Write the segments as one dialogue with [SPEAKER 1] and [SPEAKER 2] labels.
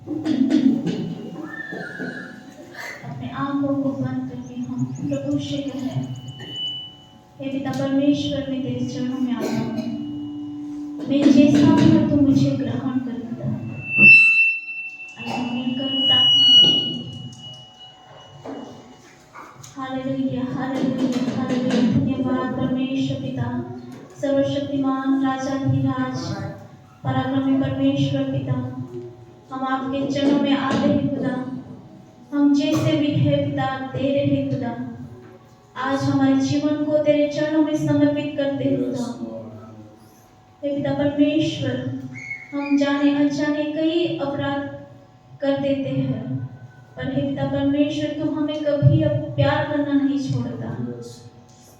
[SPEAKER 1] अपने आंखों को बंद करके हम प्रभु से कहें, हे पिता परमेश्वर, मैं तेरे चरणों में आता हूँ, मैं जैसा हूँ तू मुझे ग्रहण कर पिता। आइए हम मिलकर प्रार्थना करें। Hallelujah, hallelujah, hallelujah. धन्यवाद परमेश्वर पिता, सर्वशक्तिमान राजाधिराज, पराक्रमी परमेश्वर पिता, हम आपके चरणों में आते हैं खुदा। हम जैसे भी है पिता तेरे हैं खुदा। आज हमारे जीवन को तेरे चरणों में समर्पित करते हैं खुदा। हे पिता परमेश्वर, हम जाने अनजाने कई अपराध कर देते हैं, पर हे पिता परमेश्वर, तू हमें कभी अब प्यार करना नहीं छोड़ता।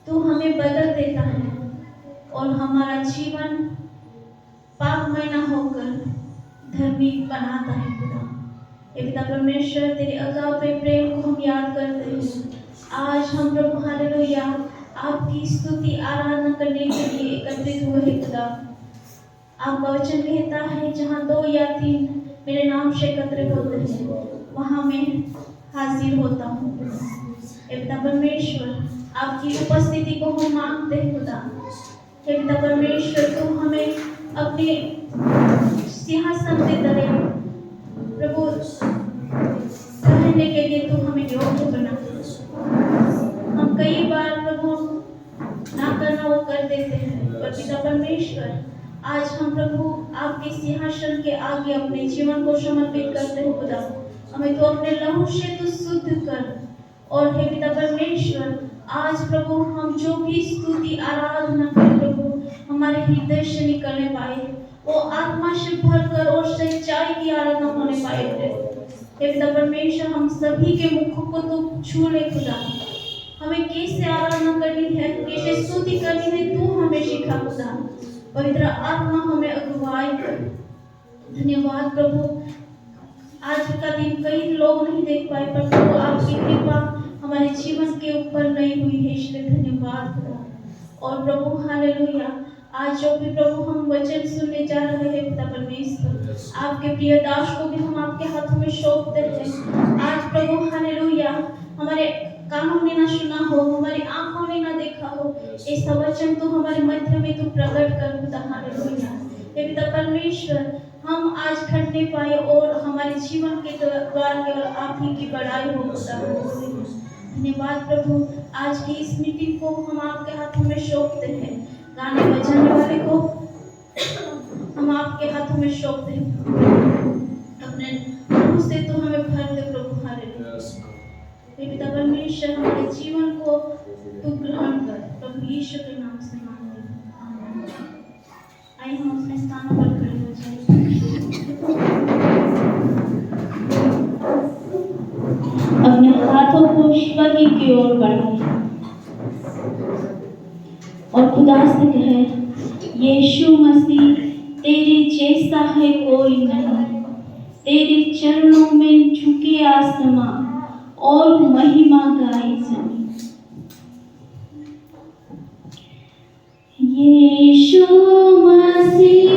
[SPEAKER 1] तू हमें बदल देता है और हमारा जीवन पापमय न होकर धर्मी बनाता है खुदा। हे पिता परमेश्वर, तेरे अगापे प्रेम को हम याद करते हैं। आज हम प्रभु हालेलुया आपकी स्तुति आराधना करने के लिए एकत्रित हुए हैं खुदा। आपका वचन कहता है, जहाँ 2 या 3 मेरे नाम से एकत्रित होते हैं, वहाँ मैं हाजिर होता हूँ। हे पिता परमेश्वर, आपकी उपस्थिति को हम मांगते हैं खुदा। हे पिता परमेश्वर, तू हमें अपने सिंहासन पे तले प्रभु रहने के लिए तू हमें योग्य बना। हम कई बार प्रभु ना करना वो कर देते हैं, पर पिता परमेश्वर, आज हम प्रभु आपके सिंहासन के आगे अपने जीवन को समर्पित करते हैं खुदा। हमें तो अपने लहू से तू शुद्ध कर। और हे पिता परमेश्वर, आज प्रभु हम जो भी स्तुति आराधना करें प्रभु, हमारे हृदय से निकलने पाए, वो आत्मा से भरकर और सच्चाई की आराधना होने पाए। हे पिता परमेश्वर, हम सभी के मुखों को तो छू ले खुदा। हमें कैसे आराधना करनी है, कैसे स्तुति करनी है, तू हमें सिखा खुदा। पवित्र आत्मा हमें अगुवाई कर। धन्यवाद प्रभु, आज का दिन कई लोग नहीं देख पाए, पर प्रभु आपकी कृपा हमारे जीवन के ऊपर नहीं हुई है, इसलिए धन्यवाद खुदा। और प्रभु हालेलुया, आज जो भी प्रभु हम वचन सुनने जा रहे हैं पिता परमेश्वर, आपके प्रिय दास को भी हम आपके हाथों में सौंपते हैं। आज प्रभु हालेलुया, हमारे कानों ने ना सुना हो, हमारी आंखों ने ना देखा हो, ऐसा वचन तो हमारे मध्य में तू प्रकट कर खुदा। हालेलुया, हे पिता परमेश्वर, हम आज खटने पाए और हमारे जीवन के द्वार केवल आप ही की बड़ाई हो खुदा। धन्यवाद प्रभु, आज की इस मीटिंग को हम आपके हाथों में सौंपते हैं। गाने बजाने वाले को हम आपके हाथों में सौंपते हैं। अपने रूह से तो हमें भर दे प्रभु। हालेलुया, हे पिता परमेश्वर, हमारे जीवन को तू ग्रहण कर। प्रभु यीशु के नाम से मांगते हैं, आमीन। आइए हम अपने स्थानों पर खड़े हो जाएं। अपने हाथों को स्वर्ग की ओर बढ़ाएं और खुदा से कहें, यीशु मसीह, तेरे जैसा है कोई नहीं। तेरे चरणों में झुके आसमां और महिमा गाई जमीन। यीशु मसीह,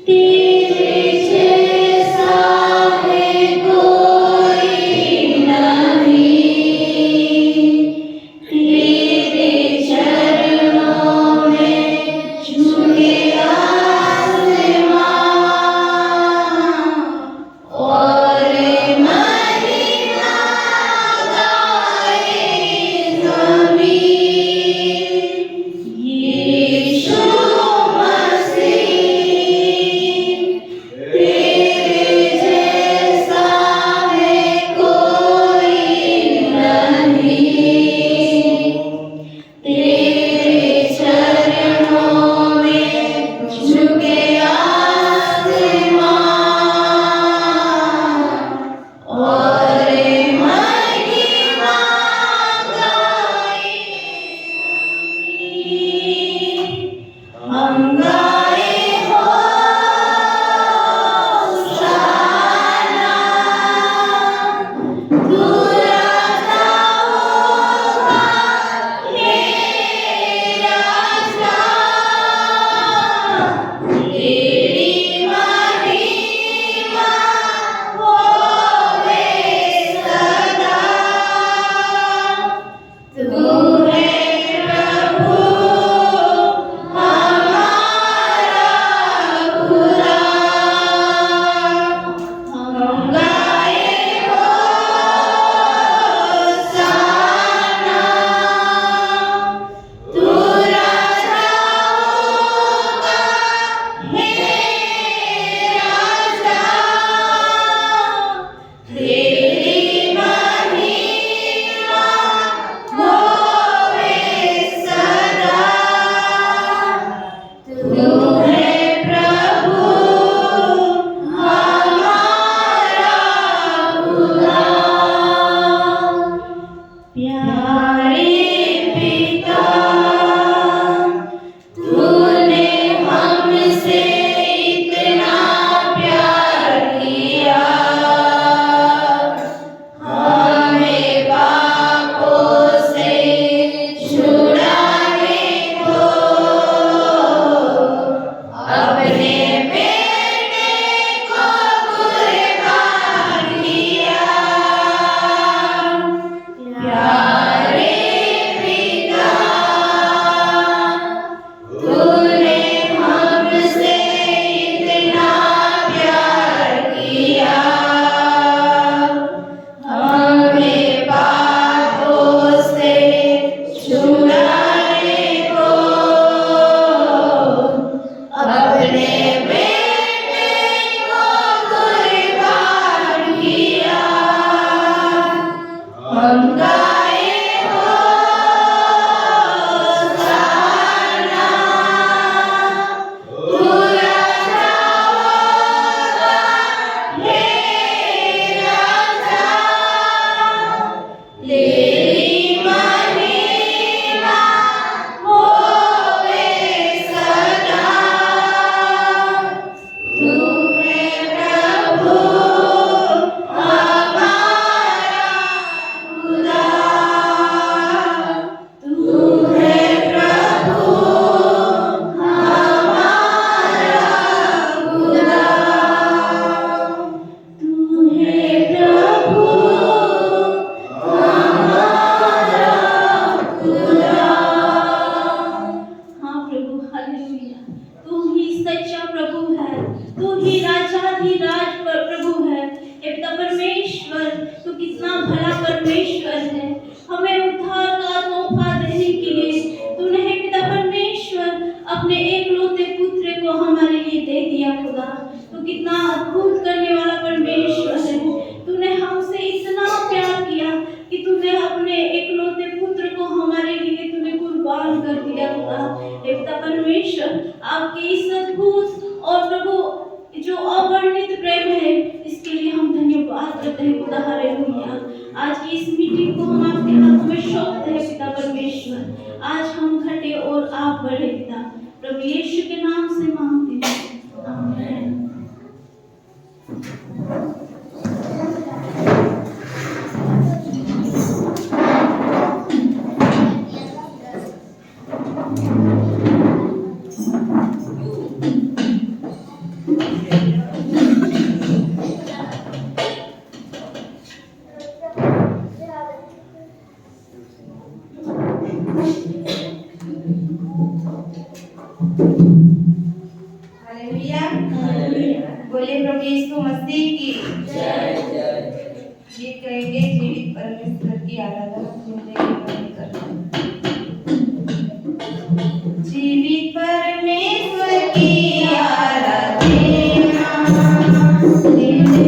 [SPEAKER 1] तेरे जैसा है कोई नहीं। तेरे चरणों में झुके आसमां और महिमा गाई जमीन।
[SPEAKER 2] बोले प्रभु यीशु मसीह की जय जय। गीत कहेंगे जीवित परमेश्वर की आराधना जिंदगी में करना। जीवित परमेश्वर की आराधना जिंदगी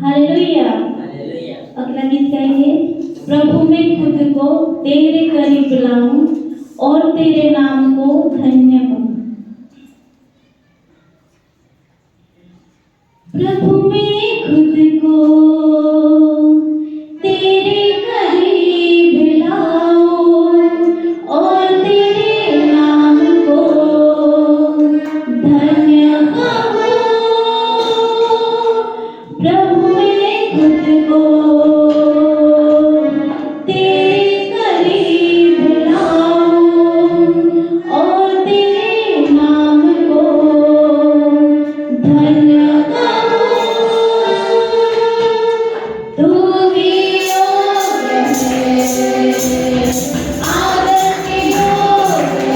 [SPEAKER 1] हालेलुया। अगला गीत गाइए। प्रभु मैं खुद को तेरे करीब लाऊं और तेरे नाम को धन्य कहूं। प्रभु मैं खुद को तेरे करीब लाऊं और तेरे नाम को धन्य कहूं। प्रभु मैं खुद को तेरे करीब लाऊं और तेरे नाम को धन्य कहूं। तू ही योग्य है, आदर के योग्य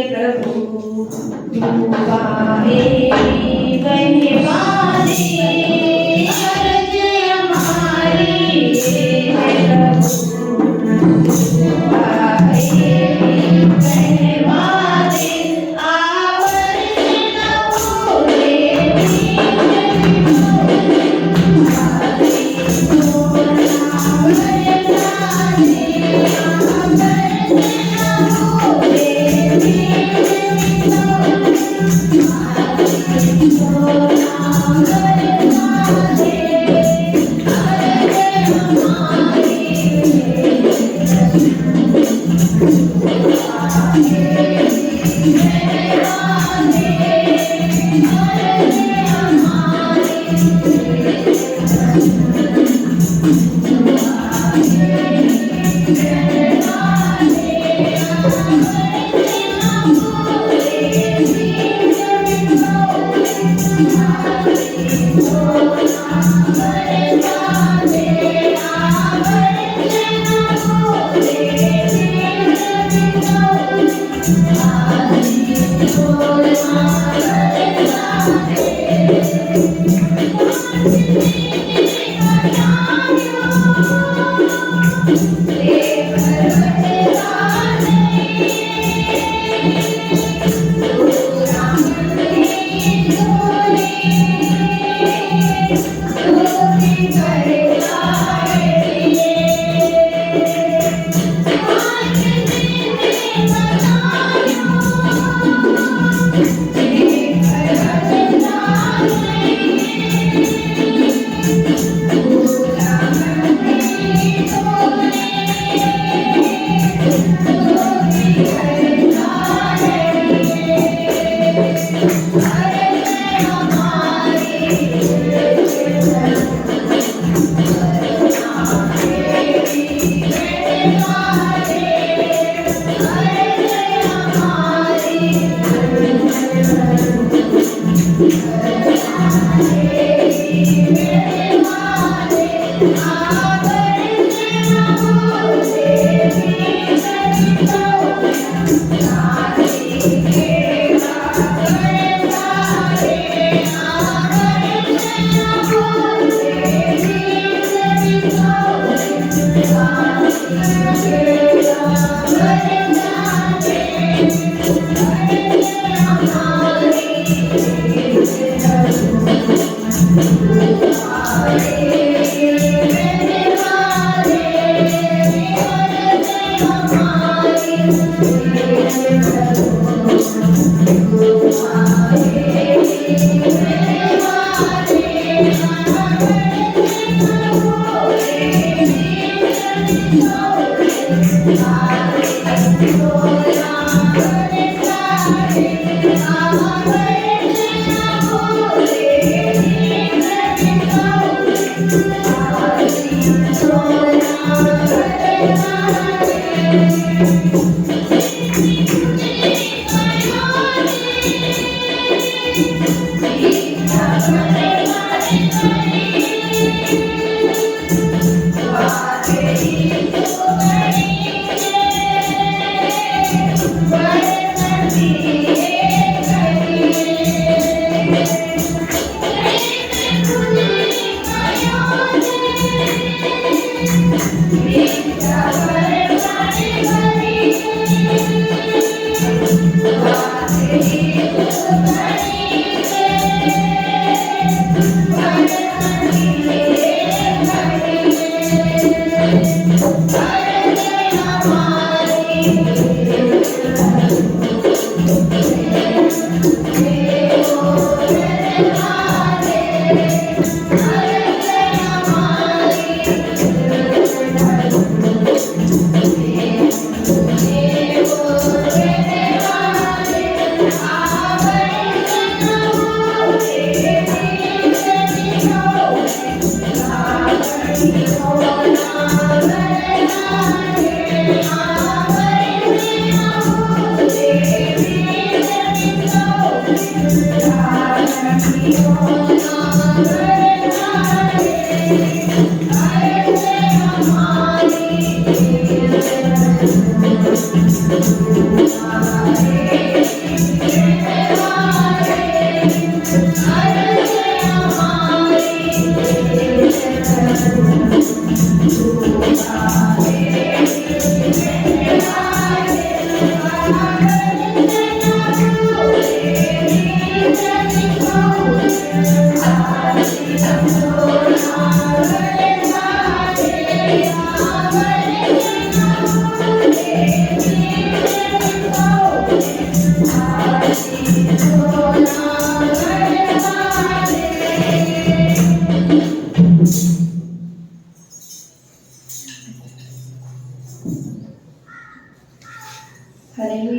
[SPEAKER 2] प्रभु दुआए बहवाने अर्ज हमारी है प्रभु दुआए बहवाने आवर न भूले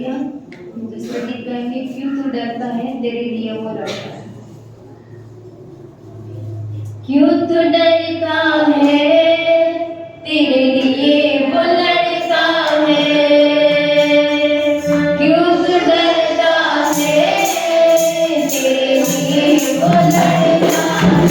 [SPEAKER 2] दिया। दूसरा गीत गाएंगे, क्यों तू डरता है तेरे लिए वो लड़ता है। क्यों तू डरता है तेरे लिए वो लड़ता है, क्यों तू डरता है तेरे लिए वो लड़ता है।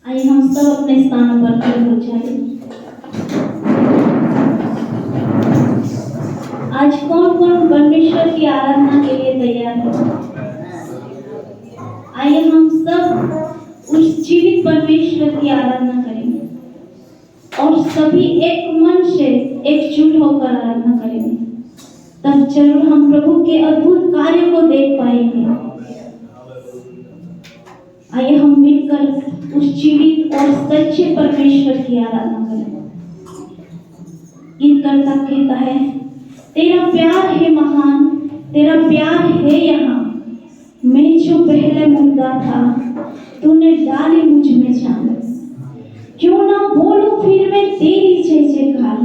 [SPEAKER 1] आइए हम सब अपने स्थानों पर खड़े हो जाएं। आज कौन कौन परमेश्वर की आराधना के लिए तैयार है? आइए हम सब उस जीवित परमेश्वर की आराधना करेंगे और सभी एक मन से एकजुट होकर आराधना करेंगे। तब जरूर हम प्रभु के अद्भुत कार्य को देख पाएंगे। आइए हम मिलकर उस जीवित और सच्चे परमेश्वर की आराधना करें। गीतकर्ता कहता है, तेरा प्यार है महान, तेरा प्यार है यहाँ। मैं जो पहले मुर्दा था, तूने डाली मुझ में जान। क्यों ना बोलूं फिर मैं तेरी जय जयकार,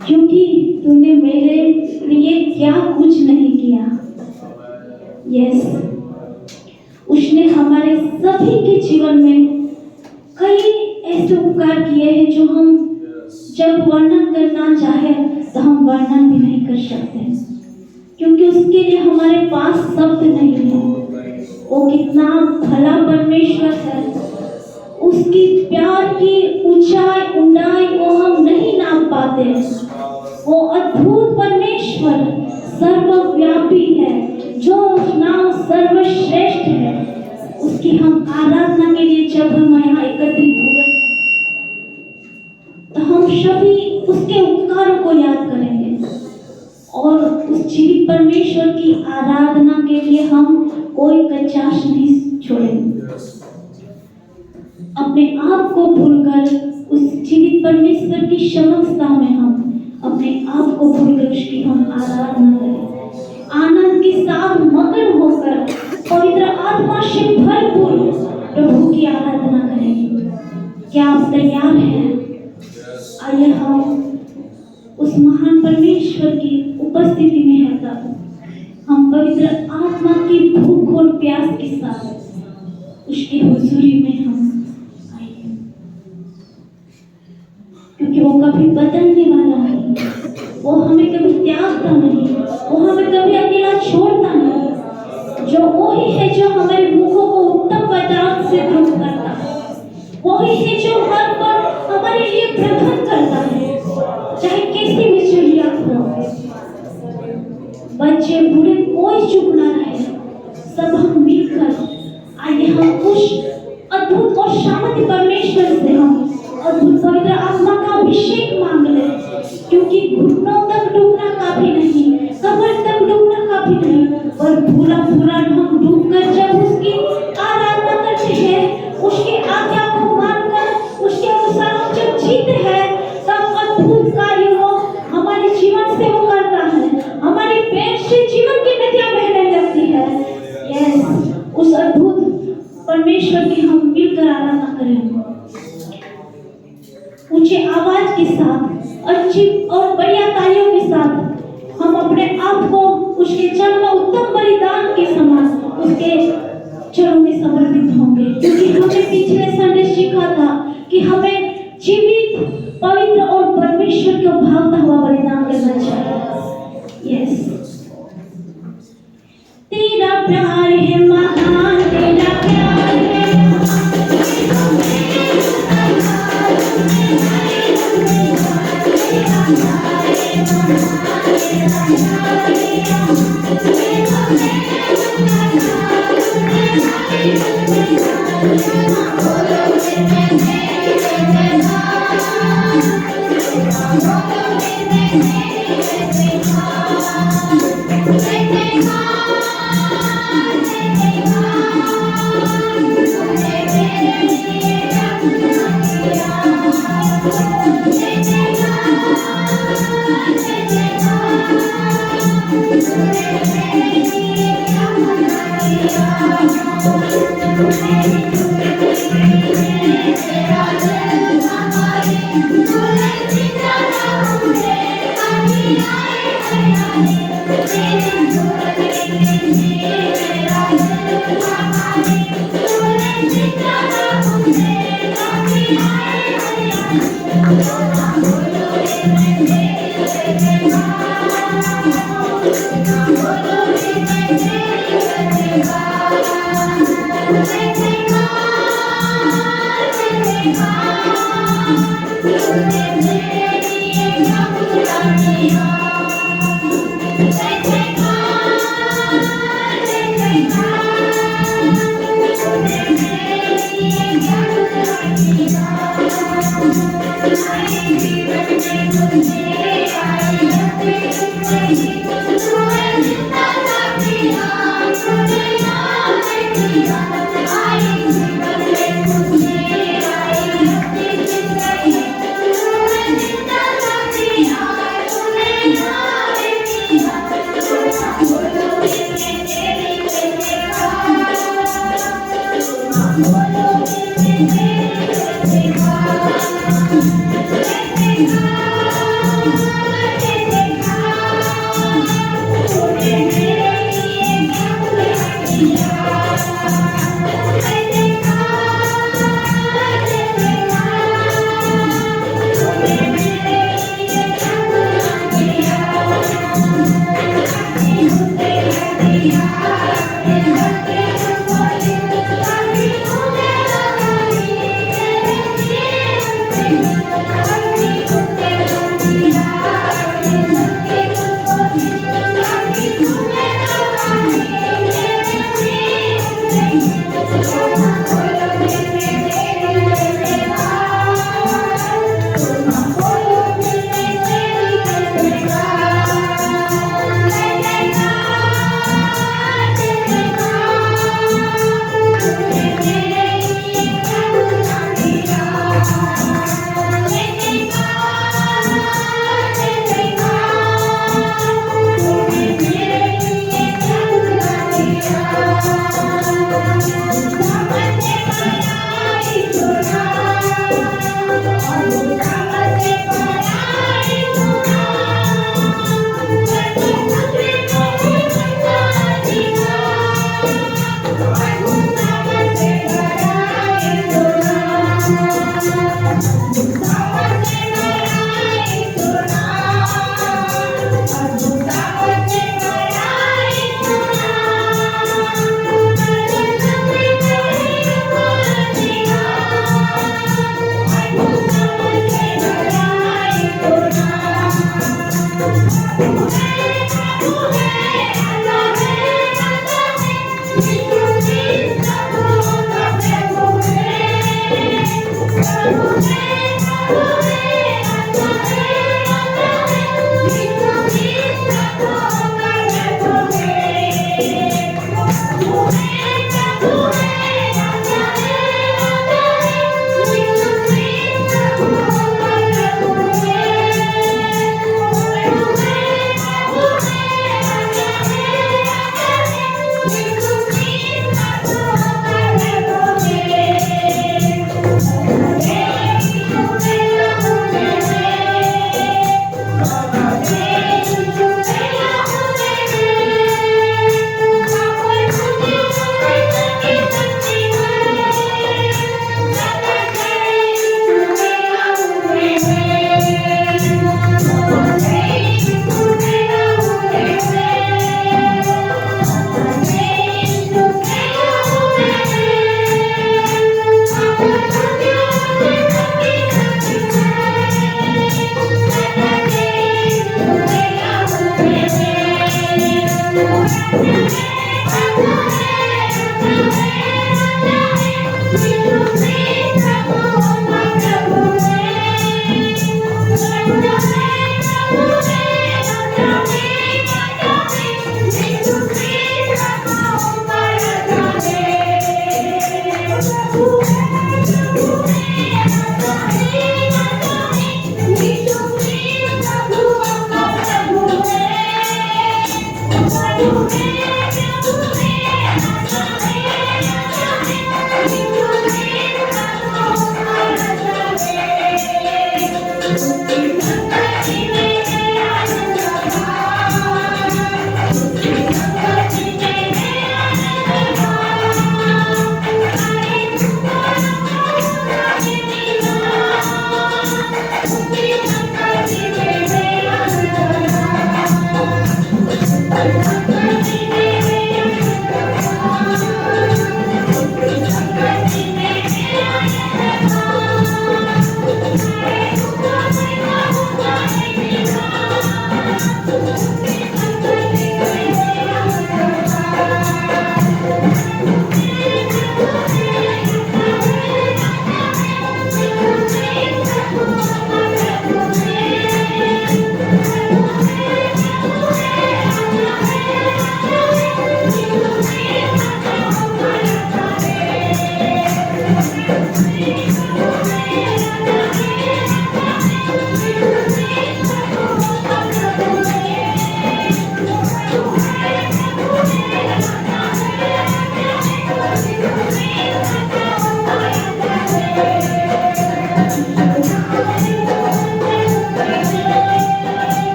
[SPEAKER 1] क्योंकि तूने मेरे लिए क्या कुछ नहीं किया। यस, उसने हमारे सभी के जीवन में कई ऐसे उपकार किए हैं जो हम जब वर्णन करना चाहे तो हम वर्णन भी नहीं कर सकते, क्योंकि उसके लिए हमारे पास शब्द नहीं है। वो कितना भला परमेश्वर है, उसकी प्यार की ऊंचाई ऊंडाई को हम नहीं नाप पाते। वो अद्भुत परमेश्वर सर्वव्यापी है, जो नाम सर्वश्रेष्ठ है। उसकी हम आराधना के लिए जब हम यहाँ एकत्रित हुए तो हम सभी उसके उपकारों को याद करेंगे और उस जीवित परमेश्वर की आराधना के लिए हम कोई कचाश नहीं छोड़ेंगे। अपने आप को भूलकर उस जीवित परमेश्वर की समक्षता में हम अपने आप को भूलकर उसकी हम आराधना करें। आनंद के साथ मगन होकर पवित्र आत्मा से भरपूर प्रभु की आराधना करेंगे। क्या आप तैयार हैं? आइए हम उस महान परमेश्वर की उपस्थिति में है तब हम पवित्र आत्मा की भूख और प्यास के साथ उसकी हुजूरी में हम आइए, क्योंकि वो कभी बदलने वाला नहीं, वो हमें कभी त्यागता नहीं, वो हमें कभी अकेला छोड़ता नहीं। जो वही है जो हमारे मुखों को उत्तम पदार्थ से धुत करता है, वही है जो हर पल हमारे लिए प्रबंध करता है, चाहे कैसी भी जरूरत हो। बच्चे बूढ़े कोई चुप ना रहे, सब हम मिलकर आइए हम उस अद्भुत और शांति परमेश्वर से हम अद्भुत पवित्र आत्मा का अभिषेक मांग ले, क्योंकि घुटनों तक डूबना काफी नहीं, कमर तक डूबना काफी नहीं, पर पूरा पूरा हम डूबकर जब उसकी आराधना करते हैं, उसकी आज्ञा को मानकर उसके अनुसार हम जब जीते हैं, तब अद्भुत कार्य हो हमारे जीवन से वो करता है। हमारे पेट से जीवन की नदियां बहने लगती है। यस, उस अद्भुत परमेश्वर की हम मिलकर आराधना करें। ऊंचे आवाज के साथ, अच्छी और बढ़िया तालियों के साथ हम अपने आप को उसके चरण में उत्तम बलिदान के समान उसके चरणों में समर्पित होंगे, क्योंकि हमें पिछले संडे सीखा था कि हमें जीवित, पवित्र और परमेश्वर को भावता हुआ बलिदान करना चाहिए। यस, तेरा प्यार है महान, तेरा प्यार है
[SPEAKER 3] Thank you.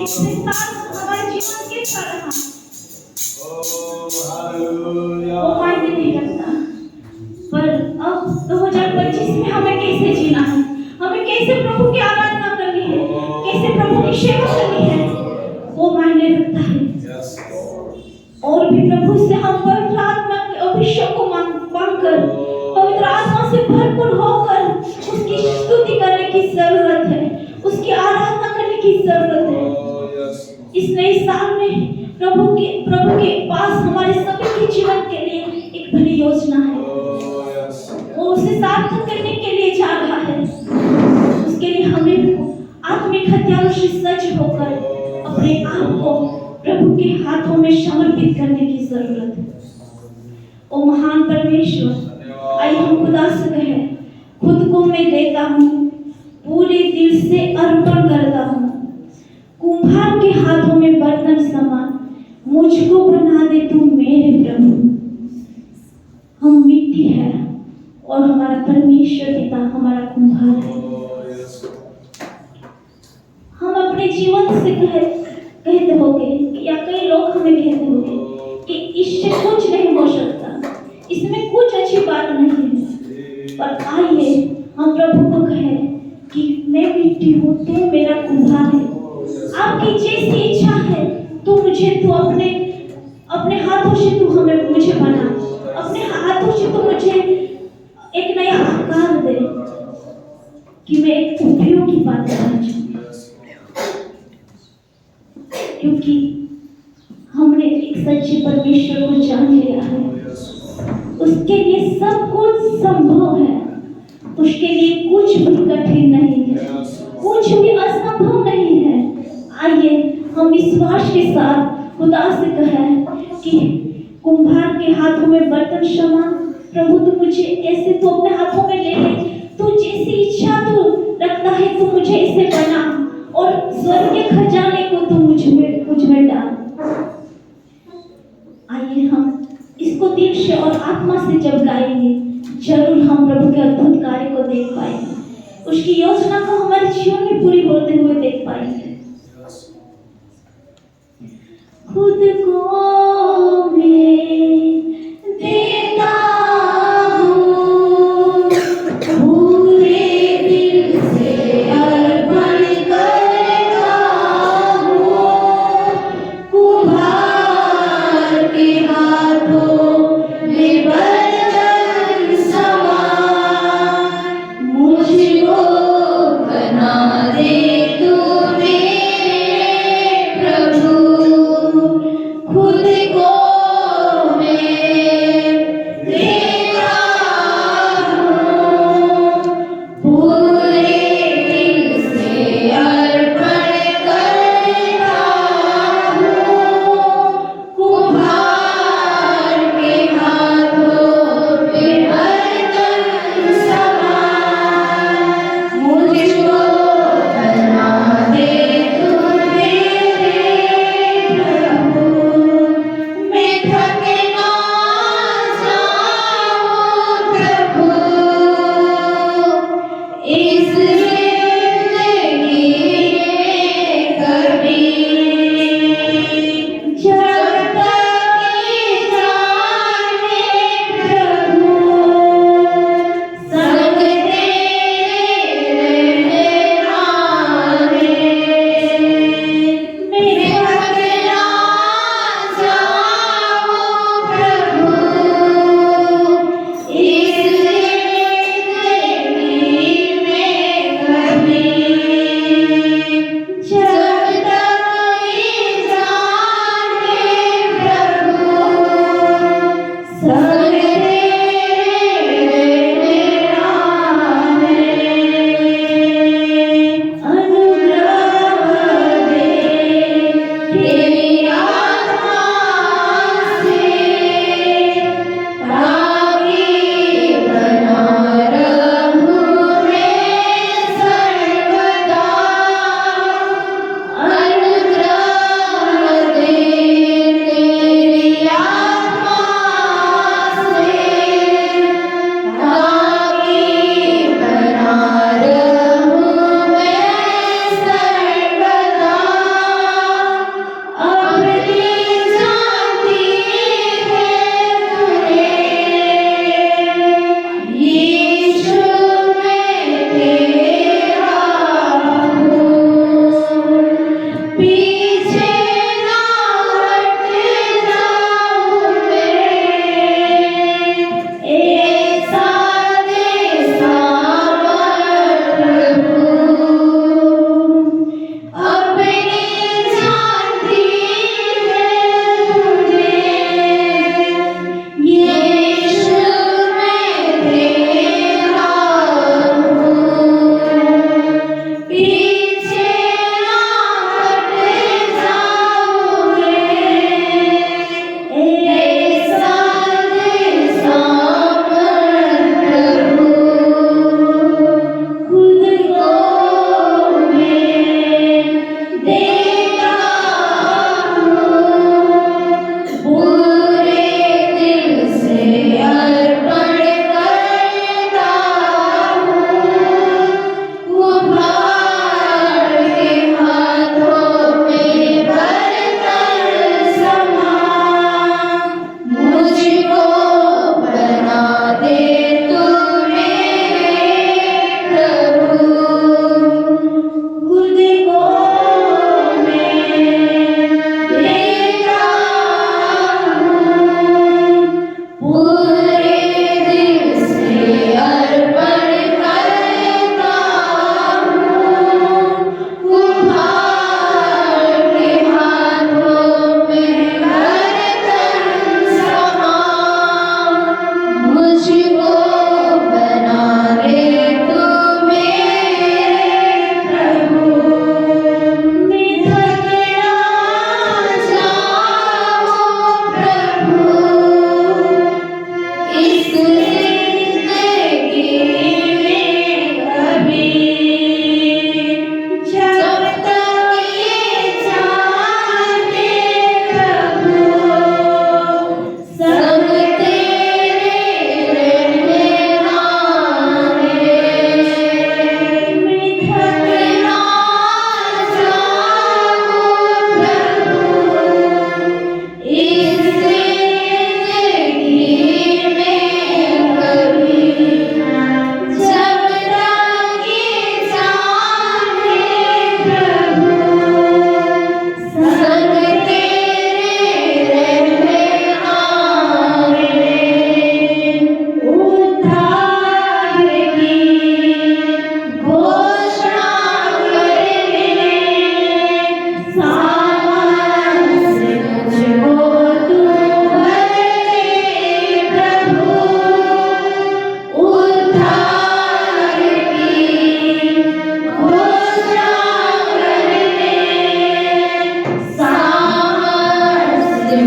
[SPEAKER 1] इसमें साथ हमारे जीवन के कारण वो मायने नहीं रखता। पर अब 2025 में हमें कैसे जीना है, हमें कैसे प्रभु की आराधना करनी है, कैसे प्रभु की सेवा करनी है, वो मायने रखता है। और भी प्रभु से हम पवित्र आत्मा के अभिषेक को मांगकर पवित्र आत्मा से भरपूर होकर उसकी स्तुति करने की जरूरत है, उसकी आराधना करने की जरूरत है। इस नए साल में प्रभु के पास हमारे सभी के जीवन के लिए एक बड़ी योजना है। वो उसे सार्थक करने के लिए जा रहा है। उसके लिए हमें आत्मिक हथियारों से सज्ज होकर अपने आप को प्रभु के हाथों में समर्पित करने की जरूरत है। ओ महान परमेश्वर, आइए हम खुदा से कहें, खुद को मैं देता हूँ, पूरे दिल से अर्पण करता हूँ। कुम्हार के हाथों में बर्तन समान मुझको बना दे तू मेरे प्रभु। हम मिट्टी है और हमारा परमेश्वर पिता हमारा कुम्हार है। हम अपने जीवन से कहते होंगे या कई लोग हमें कहते होंगे कि इससे कुछ नहीं हो सकता, इसमें कुछ अच्छी बात नहीं है। पर आइए हम प्रभु को कहें कि मैं मिट्टी हूँ, तू मेरा कुम्हार है। आपकी जैसी इच्छा है तू अपने हाथों से तू मुझे बना, अपने हाथों से तू मुझे एक नया आकार दे कि मैं एक उपयोगी पात्र बन जाऊं। क्योंकि हमने एक सच्चे परमेश्वर को जान लिया है, उसके लिए सब कुछ संभव है, उसके लिए कुछ भी कठिन नहीं है, कुछ भी असंभव नहीं है। आइए हम विश्वास के साथ खुदा से कहें कि कुम्हार के हाथों में बर्तन समान प्रभु तू मुझे ऐसे तू अपने हाथों में ले ले, तू जैसी इच्छा तू रखता है तू मुझे इसे बना और स्वर्ग के खजाने को तू मुझ में डाल। आइए हम इसको दिल से और आत्मा से जब गाएंगे, जरूर हम प्रभु के अद्भुत कार्य को देख पाएंगे, उसकी योजना को हमारे जीवन में पूरी होते हुए देख पाएंगे। खुद को मैं देता हूँ, पूरे दिल से अर्पण करता हूँ। कुम्हार के हाथों में बर्तन समान मुझको बना दे तू मेरे प्रभु। खुद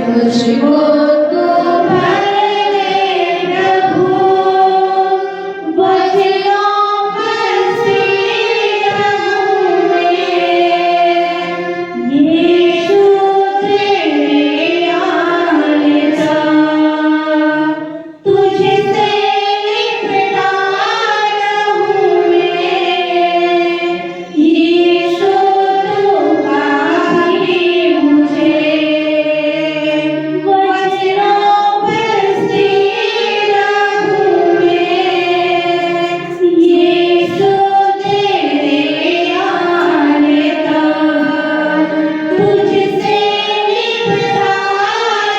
[SPEAKER 2] मुझको तू भर ले प्रभु, वचनों पर से रहूं मैं। यीशु तेरे आने तक तुझसे लिपटा रहूं मैं। यीशु तू पाही मुझे, वचनों पर स्थिर रहूं मैं। यीशु तेरे आने तक तुझसे लिपटा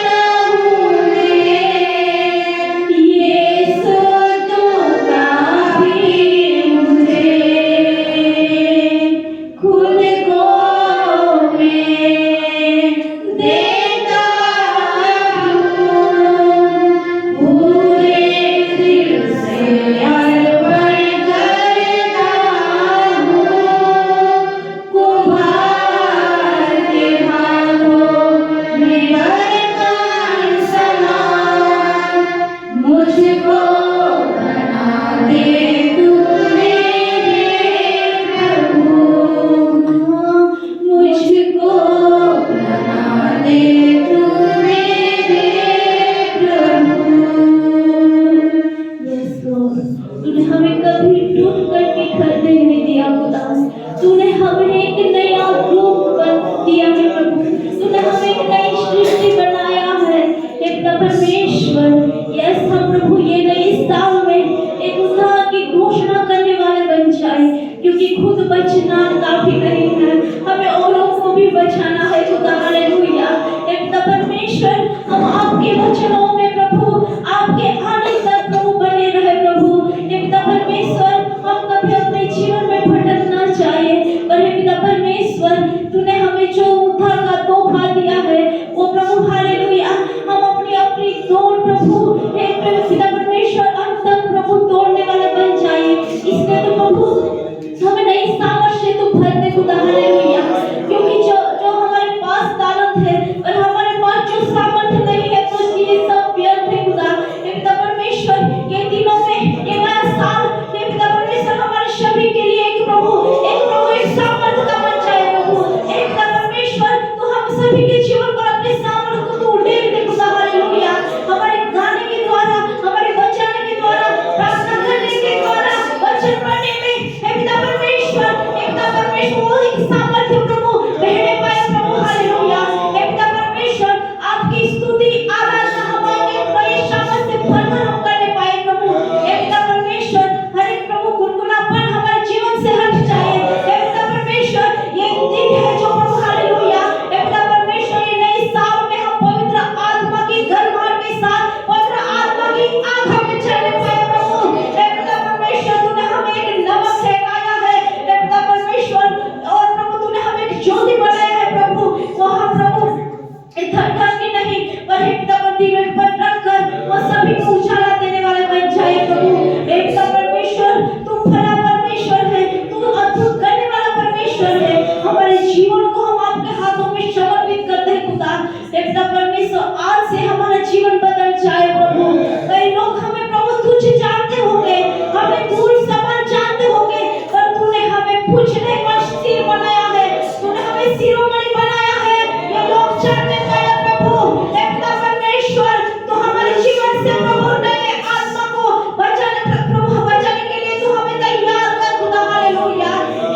[SPEAKER 2] रहूं मैं। यीशु तू पाही मुझे, खुद को मैं देता हूँ, पूरे दिल से अर्पण करता हूँ। कुम्हार के हाथों में बर्तन समान, मुझको बना दे तू मेरे प्रभु, मुझको बना दे तू मेरे प्रभु।
[SPEAKER 1] यस लॉर्ड, तूने हमें कभी टूट कर बिखरने नहीं दिया खुदा। तूने हमें एक नया रूप दिया है प्रभु। तूने हमें एक नई सृष्टि बनाया है हे पिता परमेश्वर। यस, हम प्रभु ये नई साल में एक उत्साह की घोषणा करने वाले बन जाए, क्योंकि खुद बचना काफी नहीं है, हमें औरों को भी बचाना है खुदा। हालेलुया हे पिता परमेश्वर, हम आपके वचनों में प्रभु, आपके आने तक प्रभु बने रहे प्रभु। हे पिता परमेश्वर, हम कभी अपने जीवन में भटकना चाहिए, पर हे पिता परमेश्वर, तूने हमें जो उद्धार का तोहफा दिया है वो प्रभु हालेलुया, हम अपनी अपनी दौड़ प्रभु हे पिता परमेश्वर अंत तक प्रभु दौड़ने वाले बन जाए। इसलिए तो प्रभु हमें नई सामर्थ से तू भर दे खुदा। हालेलुया, क्योंकि जो जो हमारे पास ताकत है और हमारे पास जो सामर्थ्य नहीं है तो ये सब व्यर्थ है खुदा। हे पिता परमेश्वर, ये दिनों में ये नया साल हे पिता परमेश्वर हमारे सभी के लिए एक सामर्थ्य का बन जाए प्रभु। हे पिता परमेश्वर, तो हम सभी के जीवन पर अपने सामर्थ्य को तू उड़ेल दे खुदा। हालेलुया, हमारे गाने के द्वारा, हमारे बचाने के द्वारा, प्रार्थना करने के द्वारा, वचन पढ़ने में हे पिता परमेश्वर वो एक सामर्थ्य प्रभु बहने पाए प्रभु। हालेलुया हे पिता परमेश्वर, आपकी स्तुति आराधना हमारे नए सामर्थ्य से भरकर हम करने पाए प्रभु। हे पिता परमेश्वर, हर एक प्रभु गुनगुनापन हमारे जीवन से हट जाए। हे पिता परमेश्वर, ये दिन है जो प्रभु हालेलुया हे पिता परमेश्वर, ये नए साल में हम पवित्र आत्मा की गर्माहट के साथ पवित्र आत्मा की आभा में चलने पाए प्रभु। हे पिता परमेश्वर, तूने हमें एक नमक ठहराया है हे पिता परमेश्वर, और प्रभु तूने हमें एक ज्योति बनाया है प्रभु। वो हम प्रभु इधर की नहीं, पर हे पिता पर दीवे पर रखकर वो सभी को उजाला देने वाले बन जाए प्रभु। हे पिता परमेश्वर, तू भला परमेश्वर है, तू अद्भुत करने वाला परमेश्वर है। हमारे जीवन को हम आपके हाथों में समर्पित करते हैं खुदा। हे पिता परमेश्वर, आज से हमारा जीवन बदल जाए प्रभु। कई लोग हमें प्रभु तुझ जानते होंगे, हमें दूर समान जानते होंगे, पर तूने हमें पूछने पर सिर बनाया है, तूने हमें शिरोमणि बनाया है। ये लोग जानने पाए प्रभु। हे पिता परमेश्वर, तो हमारे जीवन से प्रभु नए आत्मा को बचाने के लिए तू हमें तैयार कर खुदा। हालेलुया,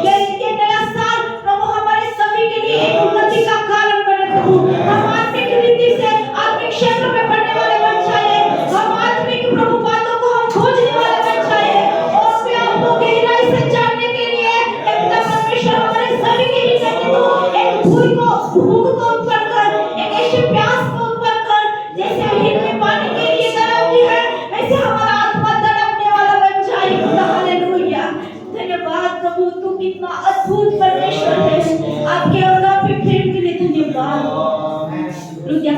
[SPEAKER 1] ये नया साल प्रभु हमारे सभी के लिए एक उन्नति का कारण बने प्रभु। हम आत्मिक रीति से आत्मिक क्षेत्र में बढ़ने वाले बन जाए, हम आत्मिक प्रभु बातों को हम खोजने वाले बन जाए, और भी आपको गहराई से जानने के लिए हे पिता परमेश्वर हमारे सभी के लिए तो एक भूख को उत्पन्न कर, एक ऐसे प्यास को उत्पन्न कर जैसे हिम में पानी के लिए तड़पती है, वैसे हमारा आत्मा तड़पने वाला बन जाए खुदा। हालेलुया, धन्यवाद प्रभु, तू कितना अद्भुत परमेश्वर है। आपके और आपके प्रेम के लिए धन्यवाद।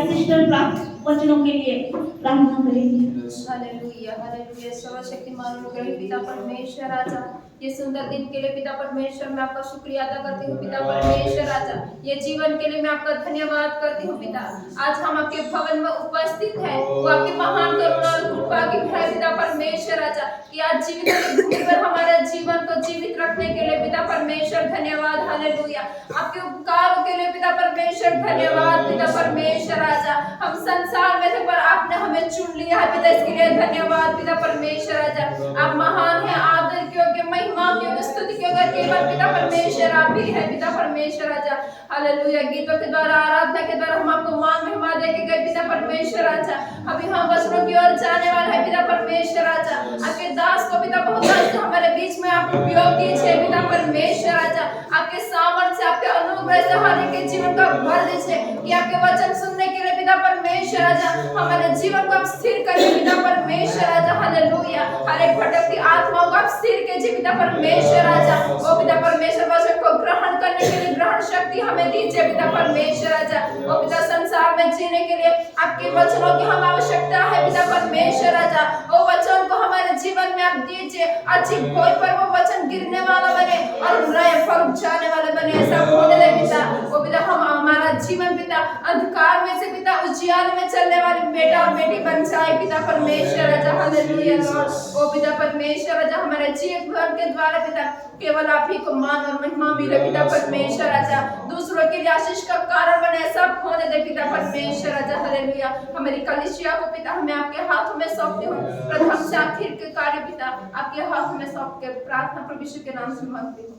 [SPEAKER 1] सिस्टर प्रार्थना वचनों के लिए प्रार्थना करेंगे।
[SPEAKER 2] Hallelujah hallelujah. सर्वशक्तिमान अनुग्रही पिता परमेश्वर राजा, ये सुंदर दिन के लिए पिता परमेश्वर मैं आपका शुक्रिया अदा करती हूँ पिता परमेश्वर राजा। ये जीवन के लिए मैं आपका धन्यवाद करती हूँ पिता। आज हम आपके भवन में उपस्थित हैं, वो आपकी महान करुणा और कृपा की है पिता परमेश्वर राजा, कि आज जीवित की भूमि पर हमारे जीवन को जीवित रखने के लिए पिता परमेश्वर धन्यवाद। हालेलुया। आपके उपकारों के लिए पिता परमेश्वर धन्यवाद पिता परमेश्वर राजा। हम संसार में थे पर आपने हमें चुन लिया है पिता, इसके लिए धन्यवाद पिता परमेश्वर राजा। आप महान हैं, आदर के योग्य, महिमा के योग्य, स्तुति के योग्य केवल पिता परमेश्वर आप ही है पिता परमेश्वर राजा। हालेलुया। गीतों के द्वारा, आराधना के द्वारा हम आपको मान महिमा दे के गए पिता परमेश्वर राजा। अभी हम वचनों की ओर जाने वाले हैं पिता परमेश्वर राजा। आपके दास को पिता बहुत हमारे बीच में आप उपयोग कीजिए पिता परमेश्वर राजा। आपके सामर्थ्य, आपके अनुग्रह से हर एक के जीवन को भर दीजिए, कि आपके वचन सुनने के लिए पिता परमेश्वर राजा हमारे जीवन को आप स्थिर करिए पिता परमेश्वर राजा। हालेलुया। हर एक भटकती आत्माओं को आप स्थिर कीजिए पिता परमेश्वर राजा। ओ पिता परमेश्वर वचन को ग्रहण करने के लिए ग्रहण शक्ति हमें दीजिए पिता परमेश्वर राजा। ओ पिता संसार में जीने के लिए आपके वचनों की हम आवश्यकता है पिता परमेश्वर राजा। ओ वचन को हमारे जीवन में आप दीजिए, अच्छी भोई पर वो वचन गिरने वाला बने और नए फल जाने वाले बने, ऐसा होने दे पिता। ओ पिता हम हमारा जीवन पिता अंधकार में से पिता उजियाले में चलने वाले बेटा और बेटी बन जाए पिता परमेश्वर राजा। Hallelujah Lord. ओ पिता परमेश्वर राजा हमारे जीवन के द्वारा पिता केवल आप ही को मान और महिमा मिले पिता परमेश्वर राजा। दूसरों के लिए आशीष का कारण बने, सब होने दे पिता परमेश्वर राजा। हालेलुया। हमारी कलीसिया को पिता हमें आपके हाथों में सौंपती हूँ, प्रथम से आखिर के कार्य पिता आपके हाथों में सौंप के प्रार्थना प्रभु यीशु के नाम से मांगती हूँ।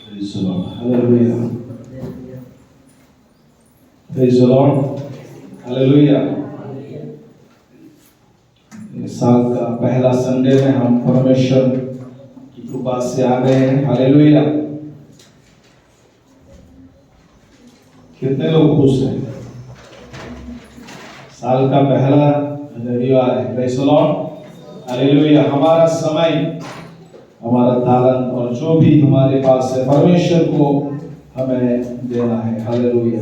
[SPEAKER 3] Praise the Lord. Hallelujah. Praise the Lord. Hallelujah. इस साल का पहला संडे में हम परमेश्वर की कृपा से आ गए हैं। हालेलुया। कितने लोग खुश हैं? साल का पहला रविवार है। Praise the Lord. हालेलुया। हमारा समय, हमारा तालन और जो भी हमारे पास है परमेश्वर को हमें देना है। हालेलुया।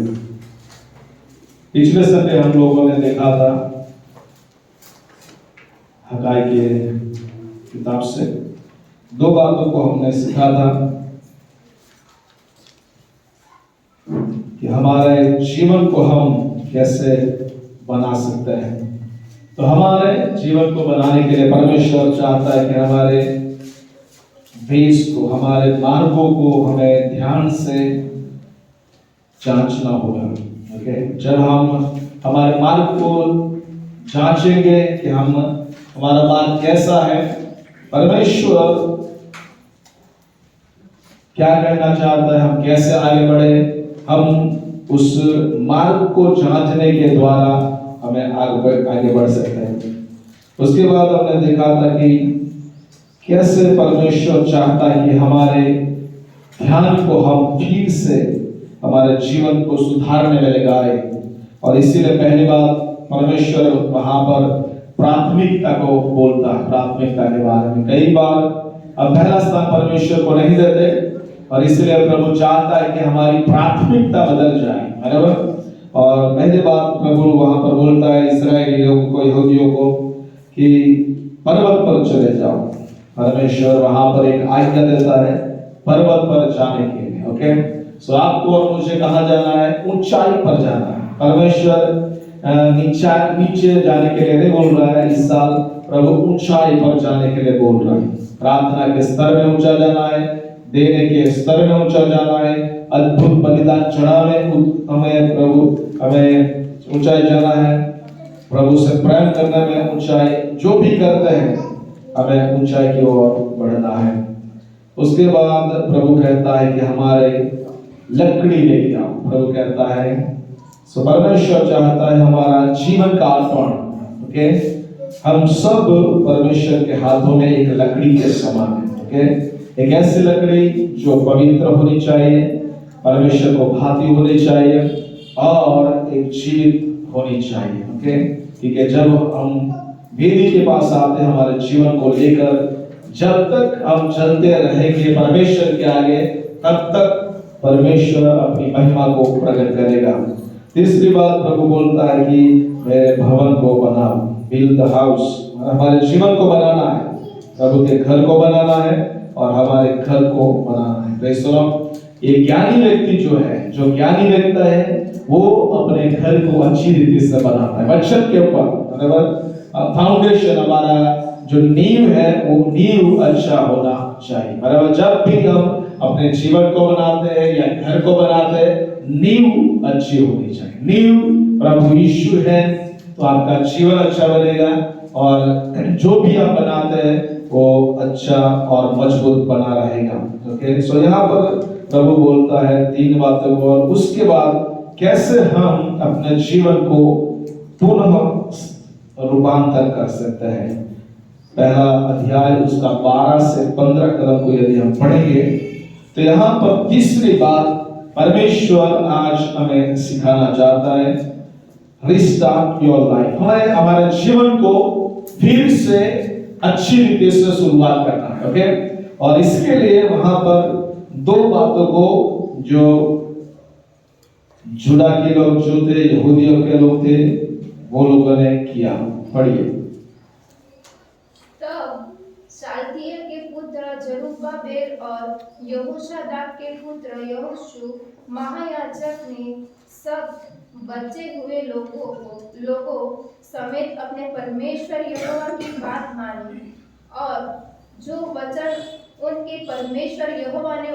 [SPEAKER 3] पिछले संडे हम लोगों ने देखा था हगाई के किताब से दो बातों को हमने सीखा था कि हमारे जीवन को हम कैसे बना सकते हैं। तो हमारे जीवन को बनाने के लिए परमेश्वर चाहता है कि हमारे वेश को, हमारे मार्गों को हमें ध्यान से जांचना होगा। ओके, जब हम हमारे मार्ग को जांचेंगे कि हमारा मार्ग कैसा है, परमेश्वर क्या कहना चाहता है, हम कैसे आगे बढ़े, हम उस मार्ग को जांचने के द्वारा हमें आगे बढ़ सकते हैं। उसके बाद हमने देखा था कि कैसे परमेश्वर चाहता है कि हमारे ध्यान को हम ठीक से हमारे जीवन को सुधारने में लगाए। और इसीलिए पहली बात परमेश्वर वहां पर प्राथमिकता को बोलता है, प्राथमिकता के बारे में। कई बार अब पहला स्थान परमेश्वर को नहीं देते और इसलिए प्रभु चाहता है कि हमारी प्राथमिकता बदल जाए। बराबर। और पहली बात प्रभु वहां पर बोलता है इस्राएली लोगों को, यहूदियों को, कि पर्वत पर चले जाओ। परमेश्वर वहां पर एक आज्ञा देता है पर्वत पर जाने के लिए। ओके, सो आपको और मुझे कहाँ जाना है? ऊंचाई पर जाना है। परमेश्वर नीचे जाने के लिए नहीं बोल रहा है। इस साल प्रभु ऊंचाई पर जाने के लिए बोल रहा है। प्रार्थना के स्तर में ऊंचा जाना है, देने के स्तर में ऊंचा जाना है, अद्भुत बलिदान चढ़ाने हमें ऊंचाई जाना है, प्रभु से प्रेम करने में ऊंचाई, जो भी करते हैं हमें ऊंचाई की ओर बढ़ना है। उसके बाद प्रभु कहता है कि हमारे लकड़ी लेके आओ। प्रभु कहता है, सो परमेश्वर चाहता है हमारा जीवन का अर्पण। ओके, हम सब परमेश्वर के हाथों में एक लकड़ी के समान है। ओके, एक ऐसी लकड़ी जो पवित्र होनी चाहिए, परमेश्वर को भाती होनी चाहिए और एक जीवित होनी चाहिए। ओके, ठीक है। जब हम वेदी के पास आते हैं हमारे जीवन को लेकर, जब तक हम चलते रहेंगे परमेश्वर के आगे, तब तक परमेश्वर अपनी महिमा को प्रकट करेगा। तीसरी बात प्रभु बोलता है कि मेरे भवन को बनाओ, बिल्ड द हाउस। हमारे जीवन को बनाना है, प्रभु के घर को बनाना है और हमारे घर को बनाना है। Praise the Lord. ये ज्ञानी व्यक्ति जो है, जो ज्ञानी व्यक्ति है, वो अपने घर को अच्छी रीति से बनाता है। वचन के ऊपर मतलब फाउंडेशन, हमारा जो नींव है वो नींव अच्छा होना चाहिए। बराबर, जब भी हम अपने जीवन को बनाते हैं या घर को बनाते हैं, नींव अच्छी होनी चाहिए। नींव प्रभु यीशु है तो आपका जीवन अच्छा बनेगा और जो भी आप बनाते हैं वो अच्छा और मजबूत बना रहेगा। ओके, सो यहाँ पर प्रभु बोलता है 3 बातों को, और उसके बाद कैसे हम अपने जीवन को पुनः रूपांतर कर सकते हैं। पहला अध्याय उसका 12 से 15 कदम को यदि हम पढ़ेंगे तो यहाँ पर तीसरी बात परमेश्वर आज हमें सिखाना चाहता है, रिस्टार्ट योर लाइफ। हमें हमारे जीवन को फिर से अच्छी रीति से शुरुआत करना है। ओके, और इसके लिए वहां पर 2 बातों को जो जुड़ा के लोग जो थे, यहूदियों के लोग थे, वो लोगों ने किया। पढ़िए।
[SPEAKER 2] तब शालतिएल के पुत्र जरुब्बाबेल और यहोशादाक के पुत्र यहोशू महायाजक ने सब बचे हुए लोगों समेत अपने परमेश्वर यहोवा की बात मानी और जो वचन उनके परमेश्वर यहोवा ने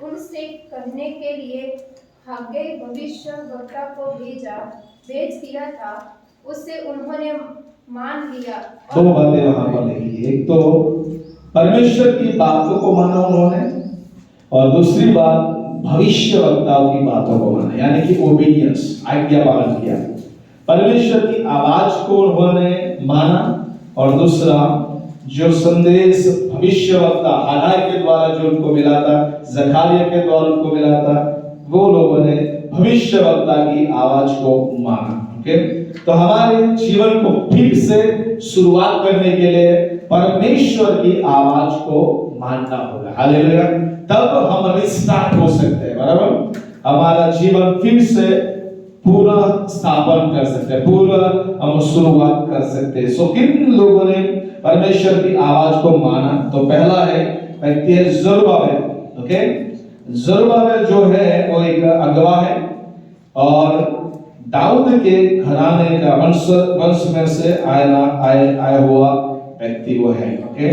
[SPEAKER 2] उनसे कहने के लिए हग्गै भविष्यद्वक्ता को भेज दिया था, उससे उन्होंने मान लिया।
[SPEAKER 3] 2 बातें वहां पर लिखी, एक तो परमेश्वर की बातों को माना उन्होंने, और दूसरी बात भविष्यवक्ताओं की बातों को माना, यानी कि ओबीडियंस, आज्ञा पालन किया। परमेश्वर की आवाज को उन्होंने माना, और दूसरा जो संदेश भविष्यवक्ता हगाई के द्वारा जो उनको मिला था, जकरिया के द्वारा उनको मिला था, वो लोगों ने भविष्यवक्ता की आवाज को माना। ओके, तो हमारे जीवन को फिर से शुरुआत करने के लिए परमेश्वर की आवाज को मानना होगा। हालेलुया, तब हम रिस्टार्ट हो सकते हैं। बराबर, हमारा जीवन फिर से पूरा स्थापन कर सकते हैं, पूरा हम शुरुआत कर सकते हैं। सो किन लोगों ने परमेश्वर की आवाज को माना? तो पहला है व्यक्ति है जरुब्बाबेल। ओके, जरुब्बाबेल जो है वो एक अगवा है और दाऊद के घराने का वंश में से आया हुआ व्यक्ति वो है। ओके,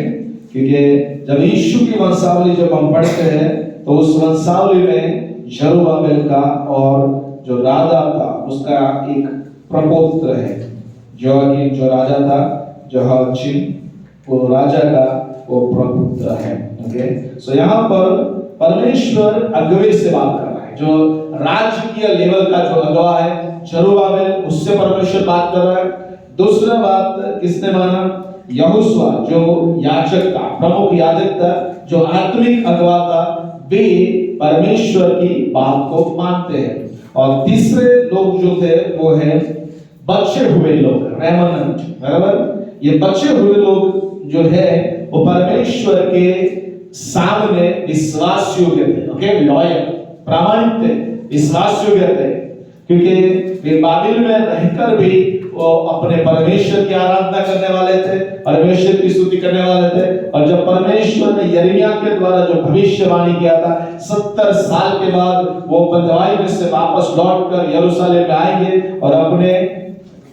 [SPEAKER 3] क्योंकि जब यीशु की वंशावली जब हम पढ़ते हैं तो उस वंशावली में जरुब्बाबेल का और जो राजा था उसका एक प्रपौत्र है, जो राजा था, यहोयाकीम, वो राजा का वो प्रपुत्र है। ओके, सो यहाँ पर परमेश्वर अगवे से बात कर रहा है, जो राजकीय लेवल का जो अगवा है जरुब्बाबेल, उससे परमेश्वर बात कर रहा है। दूसरा बात किसने माना? यहोशुआ, जो याजक था, प्रमुख याजक था, जो आत्मिक अगवा था, वे परमेश्वर की बात को मानते हैं। और तीसरे लोग जो थे वो है बचे हुए लोग, रेमनंट। बराबर, ये बचे हुए लोग जो है वो परमेश्वर के सामने विश्वास योग्य थे। ओके, लॉयल, प्रामाणिक थे, विश्वास योग्य थे, क्योंकि वे बाबिल में रहकर भी वो अपने परमेश्वर की आराधना करने वाले थे, परमेश्वर की स्तुति करने वाले थे। और जब परमेश्वर ने यिर्मयाह के द्वारा जो भविष्यवाणी किया था 70 साल के बाद वो बंधुआई में से वापस लौटकर यरूशलेम में आएंगे और अपने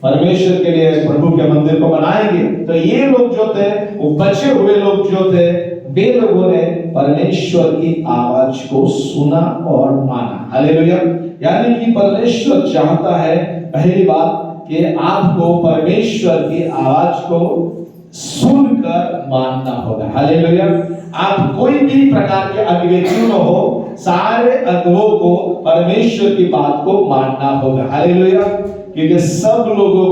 [SPEAKER 3] परमेश्वर के लिए प्रभु के मंदिर को बनाएंगे, तो ये लोग जो थे, वो बचे हुए लोग जो थे, वे लोगों ने परमेश्वर की आवाज को सुना और माना। हालेलुया, यानी कि परमेश्वर चाहता है पहली बात कि आपको परमेश्वर की आवाज को सुनकर मानना होगा। हालेलुया, आप कोई भी प्रकार के अगुवे क्यों न हो, सारे अगुवों को परमेश्वर की बात को मानना होगा। हालेलुया, क्योंकि सब लोगों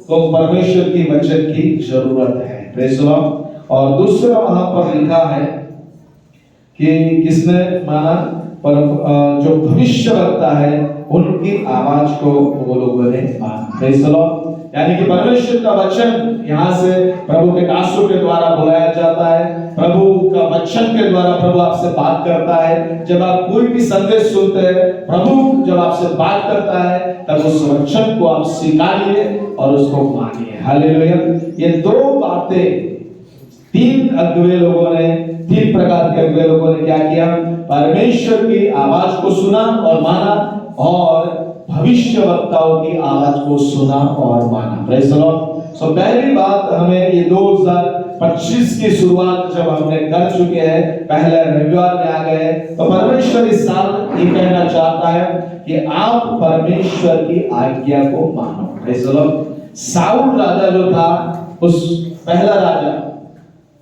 [SPEAKER 3] को परमेश्वर की वचन की जरूरत है। Praise the Lord. और दूसरा वहां पर लिखा है कि किसने माना, पर जो भविष्यवक्ता है उनकी आवाज को वो लोगों ने माना। Praise the Lord. यानी कि परमेश्वर का वचन यहाँ से प्रभु के दासों के द्वारा बुलाया जाता है। प्रभु का वचन के द्वारा प्रभु आपसे बात करता है। जब आप कोई भी संदेश सुनते हैं, प्रभु जब आपसे बात करता है, तब उस वचन को आप स्वीकारिए और उसको मानिए। हालेलुया। ये दो बातें तीन अगुवे लोगों ने, तीन प्रकार के अगुवे लोगों ने क्या किया, परमेश्वर की आवाज को सुना और माना, और भविष्यवक्ताओं की आवाज को सुना और माना। Praise the Lord. सो पहली बात, हमें ये 2025 की शुरुआत जब हमने कर चुके हैं, पहले रविवार में आ गए, तो परमेश्वर इस साल ये कहना चाहता है कि आप परमेश्वर की आज्ञा को मानो। Praise the Lord. साउल राजा जो था, उस पहला राजा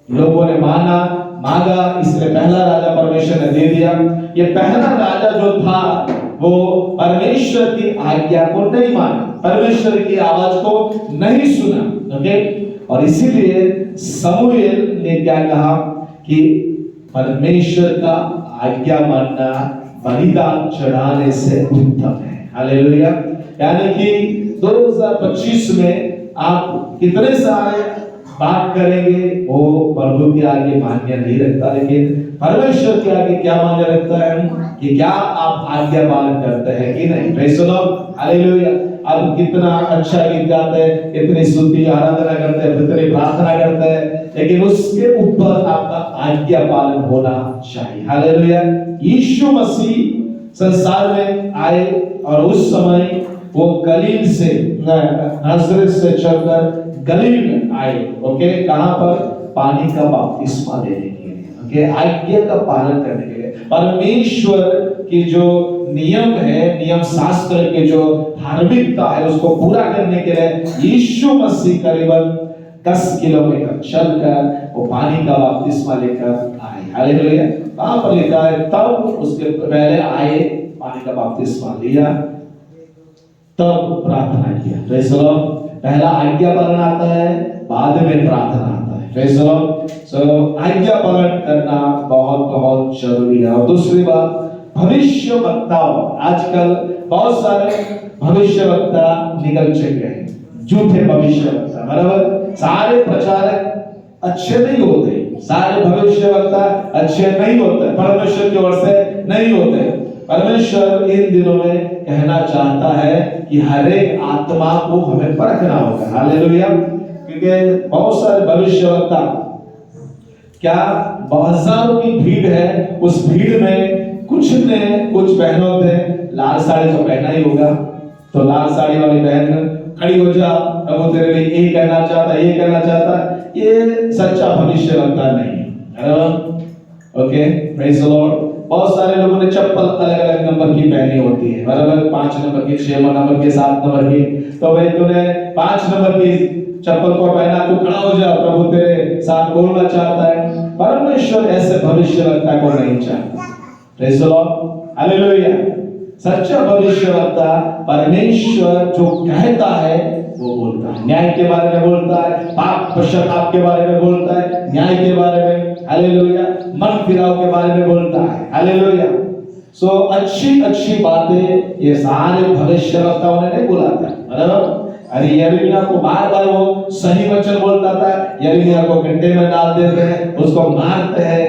[SPEAKER 3] लोगों ने मांगा, इसलिए पहला राजा परमेश्वर ने दे दिया। ये पहला राजा जो था वो परमेश्वर की आज्ञा को नहीं माना, परमेश्वर की आवाज को नहीं सुना। ओके। और इसीलिए समूएल ने क्या कहा कि परमेश्वर का आज्ञा मानना बलिदान चढ़ाने से उत्तम है। हालेलुया। यानी कि 2025 में आप कितने सारे बात करेंगे, वो प्रभु के आगे मान्य नहीं रखता, लेकिन परमेश्वर के आगे क्या मान्य रखता है कि क्या आप आज्ञा पालन करते हैं कि नहीं। Praise the Lord. हालेलुया। आप कितना अच्छा गीत गाते हैं, कितनी स्तुति आराधना करते हैं, कितनी प्रार्थना करते हैं, लेकिन उसके ऊपर आपका आज्ञा पालन होना चाहिए। हालेलुया। यीशु मसीह संसार में आए और उस समय वो गलील से, नाज़रेत से चलकर गलील आए। ओके। कहां पर? पानी का बपतिस्मा लेने के लिए। ओके। आज्ञा का पालन करने के लिए, परमेश्वर की जो नियम है, नियम शास्त्र के जो धार्मिकता है, उसको पूरा करने के लिए यीशु मसीह करीबन 10 किलोमीटर चलकर वो पानी का बपतिस्मा लेकर आए। हालेलुया। कहां पर लिखा है? तब उसके पहले आए, पानी का बपतिस्मा लिया, तब प्रार्थना किया। Praise the Lord. पहला आज्ञा पालन आता है, बाद में प्रार्थना आता है। Praise the Lord. सो आज्ञा पालन करना बहुत बहुत जरूरी है। और दूसरी बात, भविष्यवक्ताओं, आजकल बहुत सारे भविष्यवक्ता निकल चुके हैं, झूठे भविष्यवक्ता। बराबर। सारे प्रचारक अच्छे नहीं होते, सारे भविष्यवक्ता अच्छे नहीं होते, परमेश्वर की ओर से नहीं होते। परमेश्वर इन दिनों में कहना चाहता है कि हर एक आत्मा को हमें परखना होगा। हालेलुया। क्योंकि बहुत सारे भविष्यवक्ता, क्या हजारों की भीड़ है, उस भीड़ में कुछ ने, कुछ बहनों ने लाल साड़ी तो पहना ही होगा, तो लाल साड़ी वाली बहन खड़ी हो जा, प्रभु तेरे लिए ये कहना चाहता, ये कहना चाहता, ये सच्चा भविष्यवक्ता नहीं है। ओके। Praise the Lord. बहुत सारे लोगों ने चप्पल अलग अलग नंबर की पहनी होती है, बराबर, 5 नंबर की, 6 नंबर की, 7 नंबर की। तो भाई तूने 5 नंबर की चप्पल को पहना, तू खड़ा हो जा, प्रभु तेरे साथ बोलना चाहता है। परमेश्वर ऐसे भविष्यवक्ता को नहीं चाहता। Praise the Lord. हालेलुया। सच्चा भविष्यवक्ता परमेश्वर जो कहता है वो बोलता है। न्याय के बारे में बोलता है, पाप पश्चाताप के बारे में बोलता है, न्याय के बारे में, हालेलुया, मन फिराव के बारे में बोलता है। हालेलुया। सो अच्छी अच्छी बातें ये सारे भविष्यवक्ताओं ने नहीं बोला था। बराबर। अरे यिर्मयाह को बार बार वो सही वचन बोलता था, यिर्मयाह को गड्ढे में डाल देते हैं, उसको मारते हैं,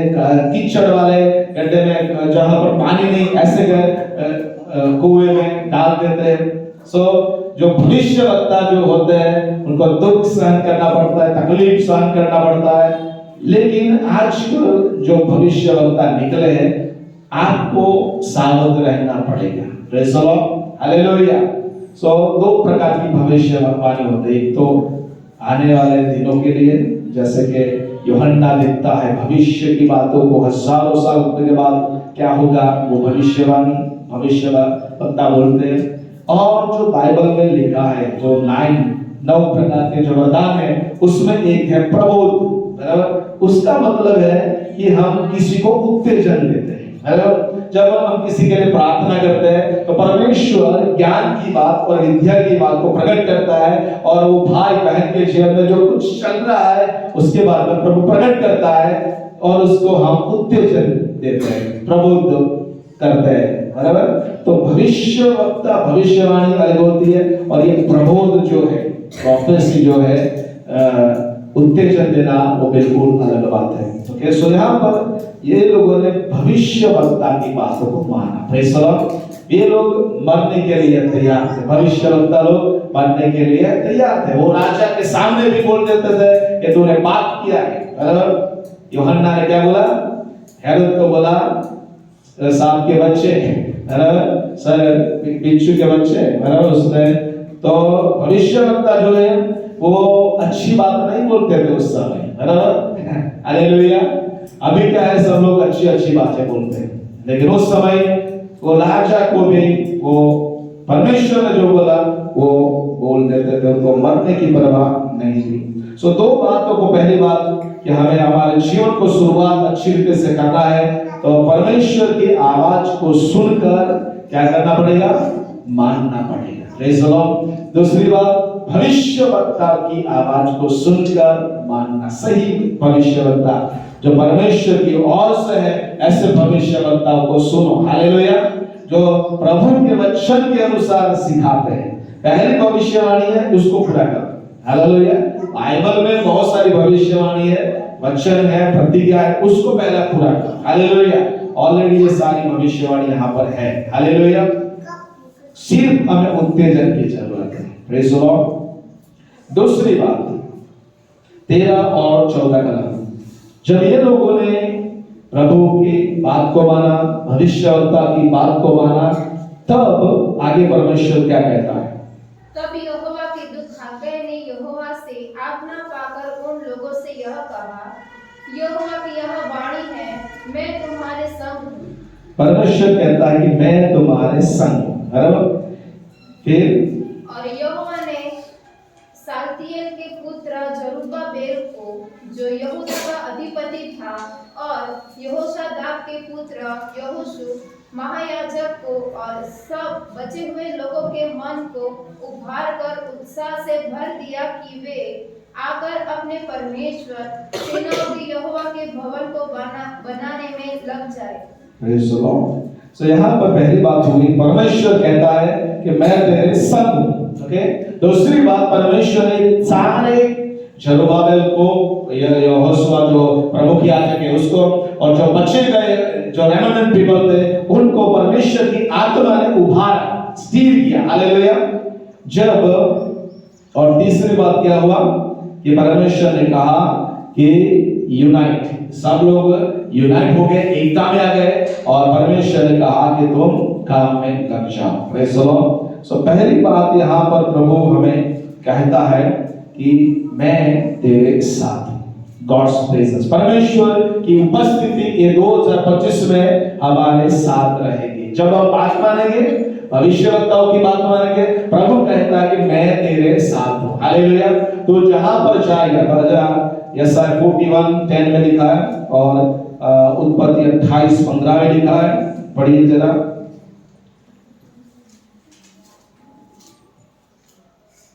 [SPEAKER 3] कीचड़ वाले गड्ढे में, जहां पर पानी नहीं, ऐसे कुएं में डाल देते हैं। सो जो भविष्यवक्ता जो होते हैं, उनको दुख सहन करना पड़ता है, तकलीफ सहन करना पड़ता है। लेकिन आज जो भविष्यवक्ता निकले हैं, आपको सावध रहना पड़ेगा। Praise the Lord. हालेलुया। सो 2 प्रकार की भविष्यवाणी होती है। एक तो आने वाले दिनों के लिए, जैसे कि यूहन्ना लिखता है भविष्य की बातों को, हजारों साल के बाद क्या होगा, वो भविष्यवक्ता बोलते हैं। और जो बाइबल में लिखा है, जो 9 प्रकार के जो वरदान है, उसमें एक है प्रबोध। बराबर। उसका मतलब है कि हम किसी को उत्तेजन देते हैं, हेलो, जब हम किसी के लिए प्रार्थना करते हैं तो परमेश्वर ज्ञान की बात और विद्या की बात को प्रकट करता है, और वो भाई बहन के जीवन में जो कुछ चल रहा है उसके बारे में प्रभु प्रकट करता है, और उसको हम उत्तेजन देते हैं, प्रबोध करते हैं, बराबर। तो भविष्यवक्ता, भविष्यवाणी अलग होती है, और ये प्रबोध जो है, प्रोफेसी जो है, उत्तेजन देना, वो बिल्कुल अलग बात है। ओके, सो यहाँ पर ये लोगों ने भविष्यवक्ता की बातों को माना। Praise the Lord. ये लोग मरने के लिए तैयार थे, भविष्यवक्ता लोग मरने के लिए तैयार थे। वो राजा के सामने भी बोल देते थे कि तूने पाप किया है, बराबर। यूहन्ना ने क्या बोला? हेरोद को बोला सांप के बच्चे, बराबर, सर बिच्छू के बच्चे, बराबर। उसने तो भविष्यवक्ता जो है वो अच्छी बात नहीं बोलते थे उस समय, बराबर। हालेलुया। अभी क्या है, सब लोग अच्छी अच्छी बातें बोलते हैं, लेकिन उस समय वो राजा को भी वो परमेश्वर ने जो बोला वो बोल देते थे, उनको मरने की परवाह नहीं थी। सो दो बातों को, पहली बात कि हमें हमारे जीवन को शुरुआत अच्छी रीति से करना है, तो परमेश्वर की आवाज को सुनकर क्या करना पड़ेगा? मानना पड़ेगा। Praise the Lord. दूसरी बात, भविष्यवक्ता की आवाज को सुनकर मानना। सही भविष्यवक्ता जो परमेश्वर की ओर से है, ऐसे भविष्यवक्ताओं को सुनो। हालेलुया। जो प्रभु के वचन के अनुसार सिखाते हैं। पहली भविष्यवाणी है, उसको पूरा करो। हालेलुया। बाइबल में बहुत सारी भविष्यवाणी है, वचन है, प्रतिज्ञा है, उसको पहले पूरा करो। हालेलुया। ऑलरेडी ये सारी भविष्यवाणी यहाँ पर है। हालेलुया। सिर्फ हमें उत्तेजन की जरूरत है। Praise the Lord. दूसरी बात, 13 और 14 का, जब ये लोगों ने प्रभु की बात को माना, भविष्यवक्ता की बात को माना, तब आगे परमेश्वर क्या कहता है?
[SPEAKER 2] तब यहोवा के दूत हग्गाई ने यहोवा से आज्ञा पाकर उन लोगों से यह कहा, यहोवा की यह वाणी है, मैं तुम्हारे संग हूँ।
[SPEAKER 3] परमेश्वर कहता है कि मैं तुम्हारे संग हूँ, बराबर। फिर
[SPEAKER 2] और यहोवा ने साल्तियेल के पुत्र जरुब्बाबेल को, जो यहूदा का अधिपति था, और यहोशादाक के पुत्र यहोशू महायाजक को और सब बचे हुए लोगों के मन को उभार कर उत्साह से भर दिया कि वे आकर अपने परमेश्वर सेनाओं के यहोवा के भवन को बनाने में लग जाए।
[SPEAKER 3] Praise the Lord. सो यहाँ पर पहली बात हुई, परमेश्वर कहता है कि मैं तेरे संग हूँ। ओके। दूसरी बात, परमेश्वर ने सारे जरुब्बाबेल को, यहोशू जो प्रमुख याजक है उसको, और जो बचे गए जो रेमेनेंट पीपल थे उनको परमेश्वर की आत्मा ने उभारा, स्टीर किया। हालेलुया। जब, और तीसरी बात क्या हुआ कि परमेश्वर ने कहा कि यूनाइट, सब लोग यूनाइट हो गए, एकता में आ गए, और परमेश्वर ने कहा कि तुम काम में लग जाओ। Praise the Lord. सो पहली बात यहाँ पर प्रभु हमें कहता है कि मैं तेरे साथ हूं। गॉड्स प्रेजेंस, परमेश्वर की उपस्थिति ये 2025 में हमारे साथ रहेगी। जब हम बात मानेंगे, भविष्यवक्ताओं की बात मानेंगे, प्रभु कहता है कि मैं तेरे साथ हूं। हालेलुया। तो जहां पर जाएगा, यशायाह 41:10 में लिखा है, और उत्पत्ति 28:15 में लिखा है। पढ़िए जरा।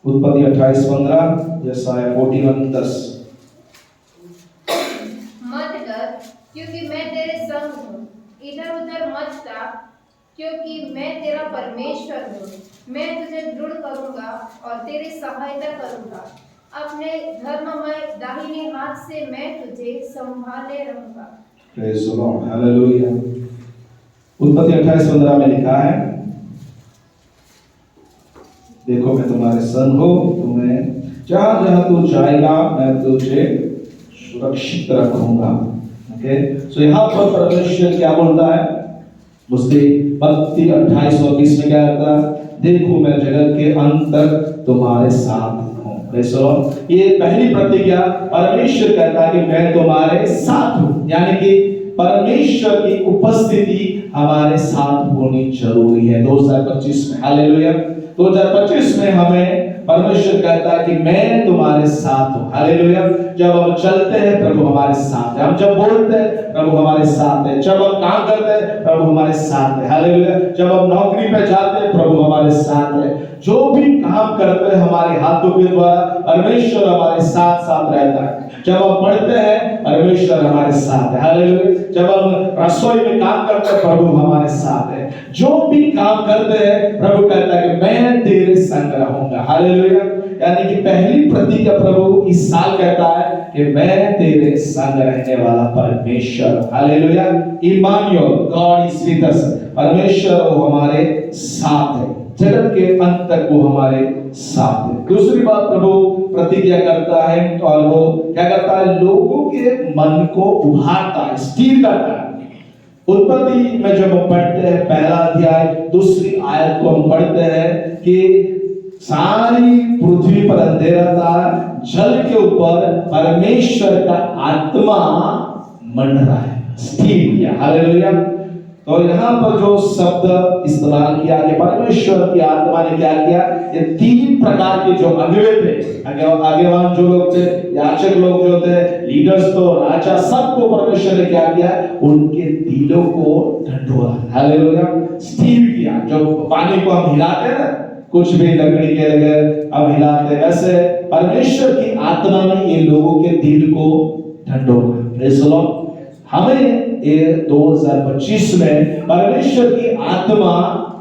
[SPEAKER 3] उत्पत्ति 28:15, यशायाह 41:10।
[SPEAKER 2] मत डर, क्योंकि मैं तेरे संग हूँ। इधर उधर मत ताक, क्योंकि मैं तेरा परमेश्वर हूँ। मैं तुझे दृढ़ करूंगा और तेरी सहायता करूंगा। अपने धर्ममय दाहिने हाथ से मैं तुझे संभाले रहूंगा।
[SPEAKER 3] Praise the Lord. हालेलुया। उत्पत्ति 28:15 में लिखा है, देखो मैं तुम्हारे संग हूँ, तुम्हें जहां जहां तू जाएगा मैं तुझे सुरक्षित रखूंगा। ओके। सो यहाँ पर परमेश्वर क्या बोलता है? उसके 32:28-20 में क्या आता है? देखो मैं जगत के अंत तक तुम्हारे साथ हूँ। Praise the Lord. ये पहली प्रतिज्ञा, परमेश्वर कहता है कि मैं तुम्हारे साथ हूँ, यानी कि परमेश्वर की उपस्थिति हमारे साथ होनी जरूरी है 2025 में। हालेलुया। 2025 में हमें परमेश्वर कहता है कि मैं तुम्हारे साथ हूँ। हालेलुया। जब हम चलते हैं प्रभु हमारे साथ है, हम जब बोलते हैं प्रभु हमारे साथ है, जब हम काम करते हैं प्रभु हमारे साथ है। हालेलुया। जब हम नौकरी पे जाते हैं प्रभु हमारे साथ है। जो भी काम करते हैं हमारे हाथों के द्वारा परमेश्वर हमारे साथ साथ रहता है। जब हम पढ़ते हैं परमेश्वर हमारे साथ है। हालेलुया। जब हम रसोई में काम करते हैं प्रभु हमारे साथ है। जो भी काम करते हैं प्रभु कहता है कि मैं तेरे संग रहूंगा। हालेलुया। यानी कि पहली प्रतिज्ञा प्रभु इस साल कहता है कि मैं तेरे संग रहने वाला परमेश्वर। Hallelujah. Emmanuel, God is with us. परमेश्वर वो हमारे साथ है, जगत के अंत तक वो हमारे साथ है। दूसरी बात प्रभु प्रतिज्ञा करता है और वो क्या करता है, लोगों के मन को उभारता है, स्थिर करता है। उत्पत्ति में जब हम पढ़ते हैं पहला अध्याय दूसरी आयत को हम पढ़ते हैं कि सारी पृथ्वी पर अंधेरा था, जल के ऊपर परमेश्वर का आत्मा मंडरा है, स्थिर किया। हालेलुया। तो यहाँ पर जो शब्द इस्तेमाल किया कि परमेश्वर की आत्मा ने क्या किया, ये तीन प्रकार के जो अगुवे थे, आगेवान जो लोग थे, याजक लोग जो थे, लीडर्स तो राजा, सबको परमेश्वर ने क्या किया, उनके दिलों को ढंढोरा। हालेलुया। स्थिर किया। जो पानी को हम हिलाते हैं ना, कुछ भी लकड़ी के लगे अब हिलाते, वैसे परमेश्वर की आत्मा ने ये लोगों के दिल को ढंढोरा। Praise the Lord. हमें ये 2025 में परमेश्वर की आत्मा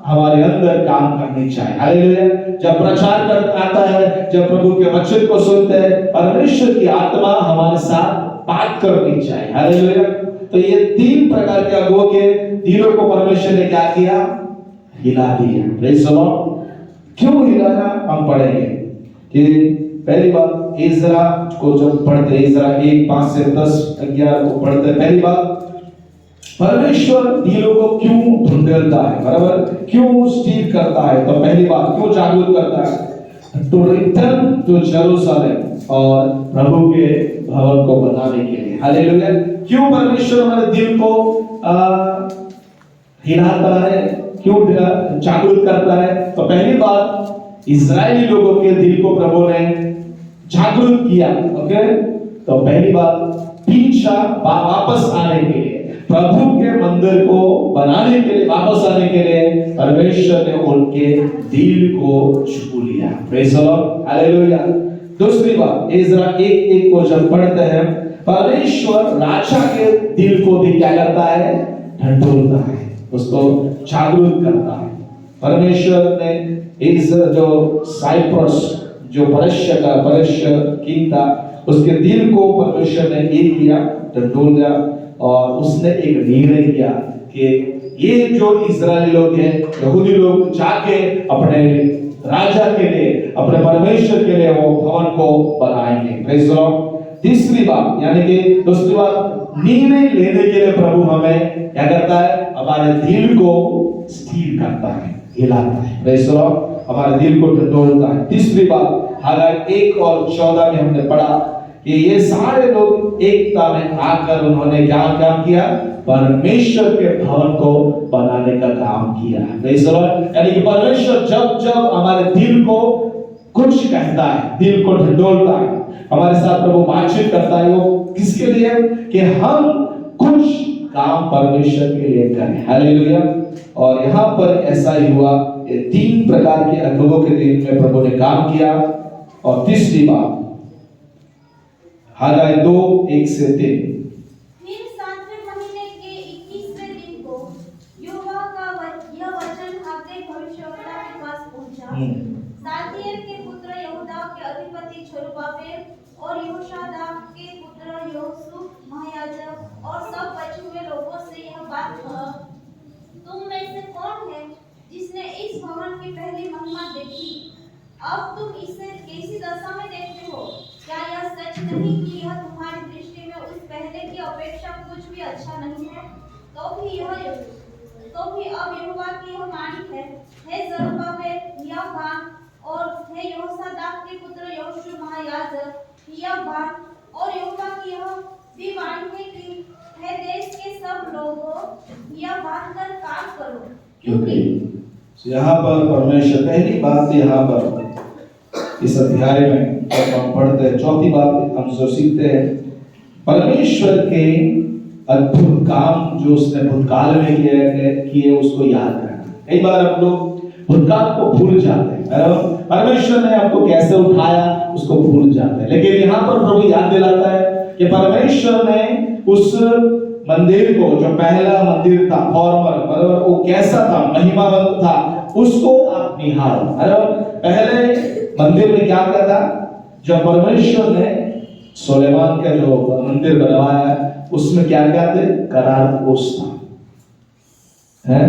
[SPEAKER 3] हमारे अंदर काम करनी चाहिए। हालेलुया। जब प्रचार करता आता है, जब प्रभु के वचन को सुनते हैं, परमेश्वर की आत्मा हमारे साथ बात करनी चाहिए। हालेलुया। तो ये तीन प्रकार के अगुवों के दिलों को परमेश्वर ने क्या किया, हिला दिया। Praise the Lord. क्यों हिलाया हम पढ़ेंगे कि पहली बात इज़रा को जब पढ़ते, इज़रा 1:5 से 10-11 को पढ़ते, पहली बात परमेश्वर दिलों को क्यों ढूंढता है, बराबर, क्यों स्थिर करता है। तो पहली बात क्यों जागरूक करता है, टू रिटर्न टू जेरूशलेम, और प्रभु के भवन को बनाने के लिए। हालेलुया। क्यों परमेश्वर हमारे दिल को हिलाता है, क्यों जागरूक करता है। तो पहली बात इजरायली लोगों के दिल को प्रभु ने जागरूक किया। ओके। तो पहली बात पीछा वापस आने के लिए, प्रभु के मंदिर को बनाने के लिए, वापस आने के लिए परमेश्वर ने उनके दिल को छू लिया। Praise the Lord. हालेलुया। दूसरी बात इज़रा 1:1 को जब पढ़ते हैं, परमेश्वर राजा के दिल को भी क्या करता है, ढंढोरता है, उसको जागरूक करता है। परमेश्वर ने इस जो साइप्रस जो परस्य किंग था, उसके दिल को परमेश्वर ने ये किया, ढंढोर दिया, और उसने एक निर्णय किया कि ये जो इजरायली लोग हैं, यहूदी लोग जाके अपने राजा के लिए, अपने परमेश्वर के लिए वो भवन को बनाएंगे। Praise the Lord. तीसरी बात यानी कि दूसरी बात, निर्णय लेने के लिए प्रभु हमें क्या करता है, हमारे दिल को स्थिर करता है, हिलाता है। Praise the Lord. हमारे दिल को ढंढोरता है। तीसरी बात हागाई 1 और 14 में हमने पढ़ा कि ये सारे लोग एकता में आकर उन्होंने क्या काम किया, परमेश्वर के भवन को बनाने का काम किया। Praise the Lord. यानी कि परमेश्वर जब जब हमारे दिल को कुछ कहता है, दिल को ढंढोरता है, हमारे साथ प्रभु बातचीत करता है, वो किसके लिए, कि हम कुछ काम परमेश्वर के लिए करें। हालेलुया। और यहाँ पर ऐसा ही हुआ, ये 3 प्रकार के अगुवों के दिन में प्रभु ने काम किया। और तीसरी बात हागाई 2:1 से 3,
[SPEAKER 1] फिर 7वें महीने के 21वें दिन को यहोवा का यह वचन हागे भविष्यवक्ता के पास पहुंचा। सालतिएल के पुत्र यहूदा के अधिपति जरुब्बाबेल और यहोशादाक के पुत्र यहोशू महायाजक और सब बचे हुए लोगों से यह बात कह, तुम में से कौन है जिसने इस भवन की पहली महिमा देखी? अब तुम इसे कैसी दशा में देखते हो? क्या यह सच नहीं कि यह तुम्हारी दृष्टि में उस पहले की अपेक्षा कुछ भी अच्छा नहीं है? तो भी अब यहोवा की यह वाणी है, हे जरुब्बाबेल यह बात, और हे यहोशादाक के पुत्र यहोशू महायाजक यह बात, और यहोवा की यह भी वाणी है कि हे देश के सब लोगों यह बात कर काम करो।
[SPEAKER 3] क्योंकि यहाँ पर परमेश्वर, पहली बात यहाँ पर इस अध्याय में जब हम पढ़ते हैं, चौथी बात हम जो सीखते हैं, परमेश्वर के अद्भुत काम जो उसने भूतकाल में किए उसको याद करना। कई बार हम लोग भूतकाल को भूल जाते हैं, परमेश्वर ने आपको कैसे उठाया उसको भूल जाते हैं, लेकिन यहाँ पर प्रभु याद दिलाता है कि परमेश्वर ने उस मंदिर को, जो पहला मंदिर था फॉर्मल, बराबर, वो कैसा था, महिमावंत था, उसको आप निहारो। पहले मंदिर में क्या क्या था? जब परमेश्वर ने सुलेमान का जो मंदिर बनवाया उसमें क्या क्या थे? करारपोश था, है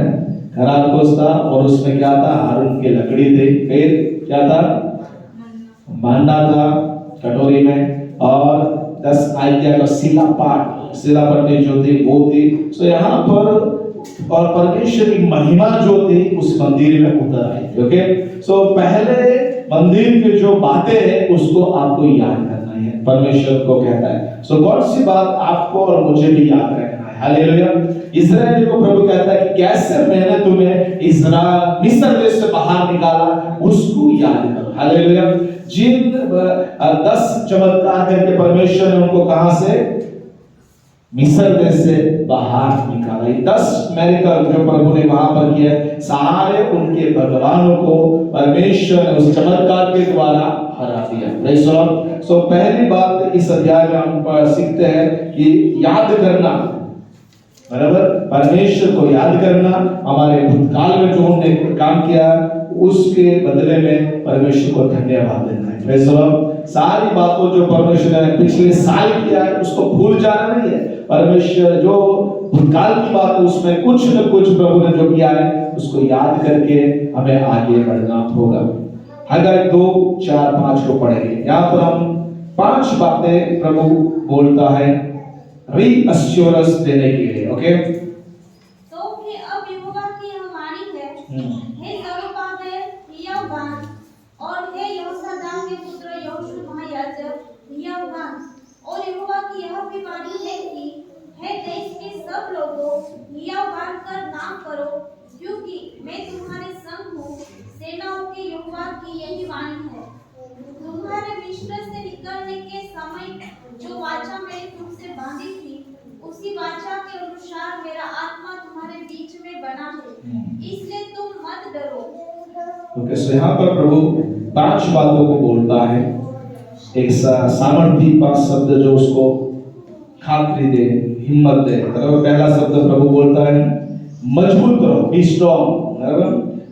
[SPEAKER 3] करारपोश था, और उसमें क्या था? हारून की लकड़ी थी, फिर क्या था? मन्ना था कटोरी में, और 10 आज्ञा का शिलापट्टी जो थी वो थी। तो यहाँ पर और परमेश्वर की महिमा जो थी उस मंदिर में उतर आई। ओके, सो पहले मंदिर की जो बातें हैं उसको आपको याद करना है, परमेश्वर को कहता है। सो कौन सी बात आपको और मुझे भी याद रखना है? हालेलुया। इस्राएल को प्रभु कहता है कि कैसे मैंने तुम्हें इस्राएल मिस्र देश से बाहर निकाला, उसको याद करो। हालेलुया। जिन 10 चमत्कार करके परमेश्वर ने उनको कहां से? मिस्र देश से बाहर निकाला। 10 मिरेकल जो प्रभु ने वहां पर किया, सारे उनके भगवानों को परमेश्वर ने उस चमत्कार के द्वारा हरा दिया। Praise the Lord. सो पहली बात इस अध्याय में हम सीखते हैं कि याद करना, बराबर, परमेश्वर को याद करना, हमारे भूतकाल में जो हमने काम किया उसके बदले में परमेश्वर को धन्यवाद देना है। Praise the Lord. सारी बातों जो परमेश्वर ने पिछले साल किया है उसको भूल जाना नहीं है। परमेश्वर जो भूतकाल की बात है उसमें कुछ न कुछ प्रभु ने जो किया है उसको याद करके हमें आगे बढ़ना होगा। अगर 2, 4, 5 को पढ़ेंगे, यहाँ पर हम 5 बातें प्रभु बोलता है रीअश्योरेंस देने के लिए। ओके,
[SPEAKER 1] तो कि अब यहोवा की यह वाणी है, हे जरुब्बाबेल, हियाव बांध, और हे यहोशादाक के पुत्र यहोशू महायाजक, हियाव बांध। और यहोवा की यह भी वाणी है कि हे देश के सब लोगों, हियाव बांधकर नाम करो, क्योंकि मैं तुम्हारे संग हूँ। सेनाओं के यहोवा की यही वाणी है, तुम्हारे मिस्र से निकलने के समय जो वाचा मैंने तुमसे बांधी थी, उसी वाचा के अनुसार मेरा आत्मा तुम्हारे बीच में बना है, इसलिए तुम मत डरो।
[SPEAKER 3] ओके, सो यहाँ पर प्रभु 5 बातों को बोलता है। एक सामर्थी 5 शब्द जो उसको खातरी दे, हिम्मत दे। पहला शब्द प्रभु बोलता है मजबूत रहो, बी स्ट्रॉन्ग।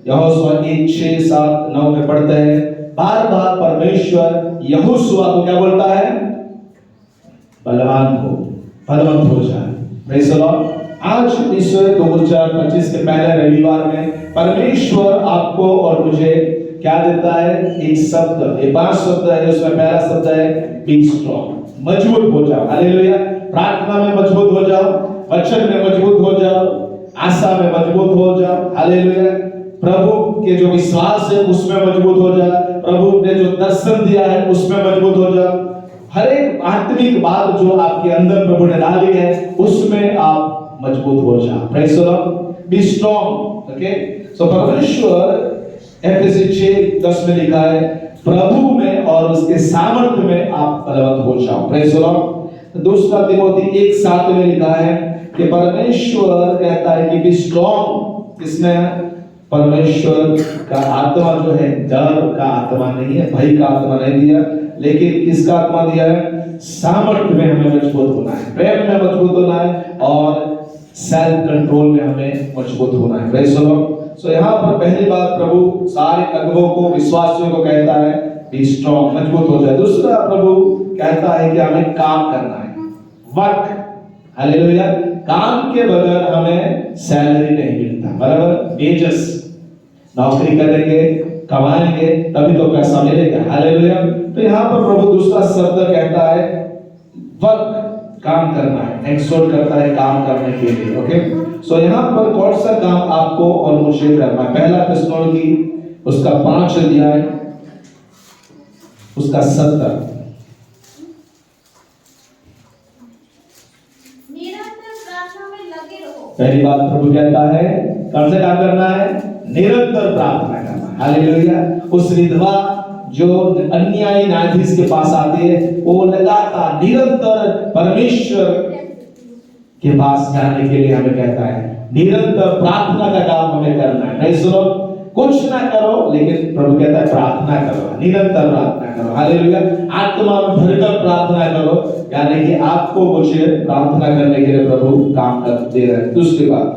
[SPEAKER 3] यहोशुआ 1, 6, 7, 9 में पढ़ते हैं, बार बार परमेश्वर यहोशुआ को क्या बोलता है? बलवान हो, बलवंत हो जाए। Praise the Lord. आज इस 2025 के पहले रविवार में परमेश्वर आपको और मुझे क्या देता है? एक शब्द, ये 5 शब्द है, उसमें पहला शब्द है बी स्ट्रॉन्ग, मजबूत हो जाओ। हालेलुया। प्रार्थना में मजबूत हो जाओ, वचन में मजबूत हो जाओ, आशा में मजबूत हो जाओ। हालेलुया। प्रभु के जो विश्वास है उसमें मजबूत हो जाओ, प्रभु ने जो दर्शन दिया है उसमें मजबूत हो जाओ। हर एक आत्मिक बात जो आपके अंदर प्रभु ने डाली है उसमें आप मजबूत हो जाओ। Praise the Lord. Be strong. Okay, so परमेश्वर एफएससी 6:10 में लिखा है, प्रभु में और उसके सामर्थ्य में आप बलवंत हो जाओ। Praise the Lord. दूसरा तिमोथी 1:7 में लिखा है कि परमेश्वर कहता है कि बी स्ट्रॉन्ग। इसमें परमेश्वर का आत्मा जो है डर का आत्मा नहीं है, भय का आत्मा नहीं दिया, लेकिन किसका आत्मा दिया है? सामर्थ्य में हमें मजबूत होना है, प्रेम में मजबूत होना है, और सेल्फ कंट्रोल में हमें मजबूत होना है। Praise the Lord. सो यहाँ पर पहली बात प्रभु सारे अगुवों को, विश्वासियों को कहता है बी स्ट्रॉन्ग, मजबूत हो जाए। दूसरा प्रभु कहता है कि हमें काम करना है, वर्क। हालेलुया। काम के बगैर हमें सैलरी नहीं मिलता, बराबर, वेजेस। नौकरी करेंगे, कमाएंगे, तभी तो पैसा मिलेगा। हालेलुया। तो यहाँ पर प्रभु दूसरा शब्द कहता है वर्क, काम करना है, एक्सोर्ट करता है काम करने के लिए। ओके, सो यहाँ पर कौन सा काम आपको और मुझे करना है? पहला थिस्सलुनीकी उसका 5 अध्याय उसका 17।
[SPEAKER 1] निरंतर प्रार्थना में लगे रहो।
[SPEAKER 3] पहली बात प्रभु कहता है कौन सा काम करना है? निरंतर प्रार्थना करना। हालेलुया। उस विधवा जो अन्यायी न्यायाधीश के पास आते हैं, वो लगातार निरंतर परमेश्वर के पास जाने के लिए हमें कहता है, निरंतर प्रार्थना का काम हमें करना है। नहीं सुनो, कुछ ना करो, लेकिन प्रभु कहता है प्रार्थना करो, निरंतर प्रार्थना करो। हालेलुया। आत्मा में भरकर प्रार्थना करो, यानी कि आपको मुझे प्रार्थना करने के लिए प्रभु काम कर दे रहे हैं। दूसरी बात,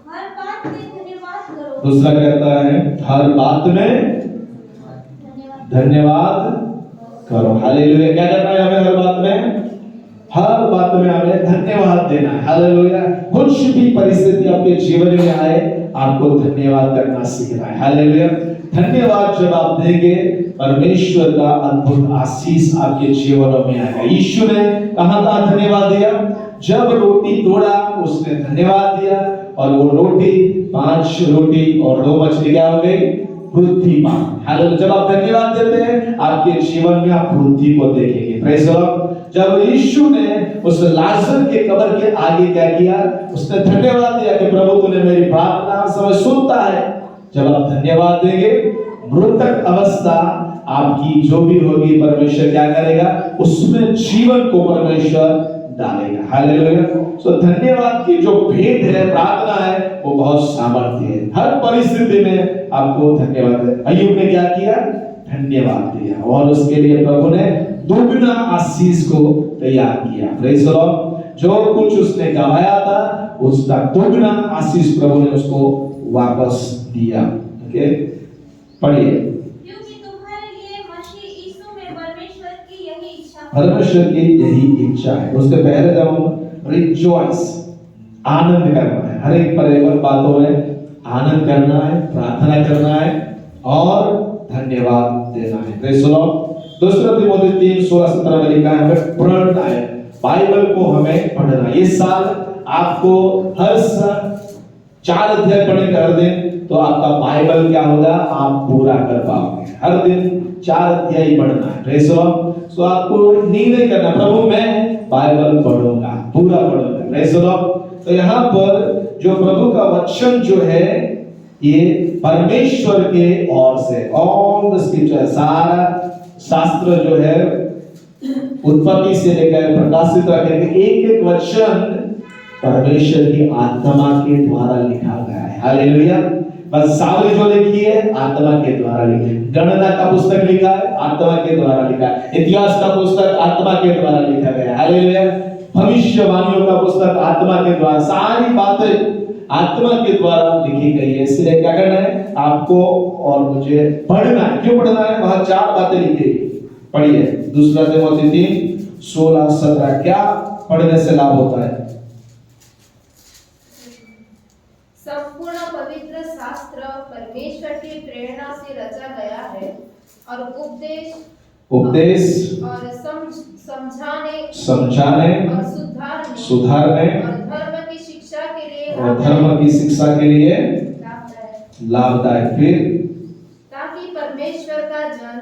[SPEAKER 1] हर बात में धन्यवाद करो।
[SPEAKER 3] दूसरा कहता है हर बात में धन्यवाद करो। हालेलुया। क्या करना है हमें हर बात में? हर बात में हमें धन्यवाद देना है। हालेलुया। कुछ भी परिस्थिति आपके जीवन में आए, आपको धन्यवाद करना सीखना है। हालेलुया। धन्यवाद जब आप देंगे, परमेश्वर का अद्भुत आशीष आपके जीवनों में आएगा। यीशु ने कहां कहां धन्यवाद दिया? जब रोटी तोड़ा उसने धन्यवाद दिया, और वो रोटी 5 रोटी और 2 मछली क्या हो गई? वृद्धि पान। हालेलुया। जब आप धन्यवाद देते हैं, आपके जीवन में आप वृद्धि को देखेंगे। Praise God. जब यीशु ने उस लाजर के कब्र के आगे क्या किया? उसने धन्यवाद दिया कि प्रभु तूने मेरी प्रार्थना समय सुनता है। जब आप धन्यवाद देंगे, मृतक अवस्था आपकी जो भी होगी, परमेश्वर क्या करेगा? उसमें जीवन को परमेश्वर डालेगा। हालेलुया। सो धन्यवाद की जो भेंट है, प्रार्थना है, वो बहुत सामर्थ्य है। हर परिस्थिति में आपको धन्यवाद है। अय्यूब ने क्या किया? धन्यवाद दिया, और उसके लिए प्रभु ने दोगुना आशीष को तैयार किया। Praise the Lord. जो कुछ उसने गवाया था, उसका दोगुना आशीष प्रभु ने उसको वापस दिया। ओके, पढ़िए।
[SPEAKER 1] क्योंकि तुम्हारे लिए मसीह यीशु में परमेश्वर की यही इच्छा है।
[SPEAKER 3] परमेश्वर की यही इच्छा है। उसके पहले जब हम रिजॉइस, आनंद करना है, हर एक परिवर्तन बातों में आनंद करना है, प्रार्थना करना है और धन्यवाद देना है। Praise the Lord. दूसरा तीमुथियुस 3:16-17 में लिखा है, हमें पढ़ना है, बाइबल को हमें पढ़ना है। इस साल आपको हर 4 अध्याय पढ़ने का हर दिन, तो आपका बाइबल क्या होगा? आप पूरा कर पाओगे। हर दिन 4 अध्याय पढ़ना है। Praise the Lord. सो आपको निर्णय करना, प्रभु मैं बाइबल पढ़ूंगा, पूरा पढ़ूंगा। Praise the Lord. तो यहाँ पर जो प्रभु का वचन जो है, ये परमेश्वर के ओर से, ऑल द स्क्रिप्चर, सारा शास्त्र जो है, उत्पत्ति से लेकर प्रकाशित रखने के एक वचन परमेश्वर की आत्मा के द्वारा लिखा गया है। हालेलुया। बस सावली जो लिखी है, आत्मा के द्वारा लिखी है। गणना का पुस्तक लिखा है, आत्मा के द्वारा लिखा है। इतिहास का पुस्तक आत्मा के द्वारा लिखा गया है। हालेलुया। भविष्यवाणियों का पुस्तक आत्मा के द्वारा, सारी बातें आत्मा के द्वारा लिखी गई है। इसलिए क्या करना है? आपको और मुझे पढ़ना है। क्यों पढ़ना है? वहां 4 बातें लिखी है। पढ़िए, दूसरा तीमुथियुस 3:16-17। क्या पढ़ने से लाभ होता है?
[SPEAKER 2] संपूर्ण पवित्र शास्त्र परमेश्वर की प्रेरणा से रचा गया है और उपदेश
[SPEAKER 3] और
[SPEAKER 2] समझाने
[SPEAKER 3] और सुधारने
[SPEAKER 2] और धर्म की शिक्षा के लिए
[SPEAKER 3] लाभदायक। फिर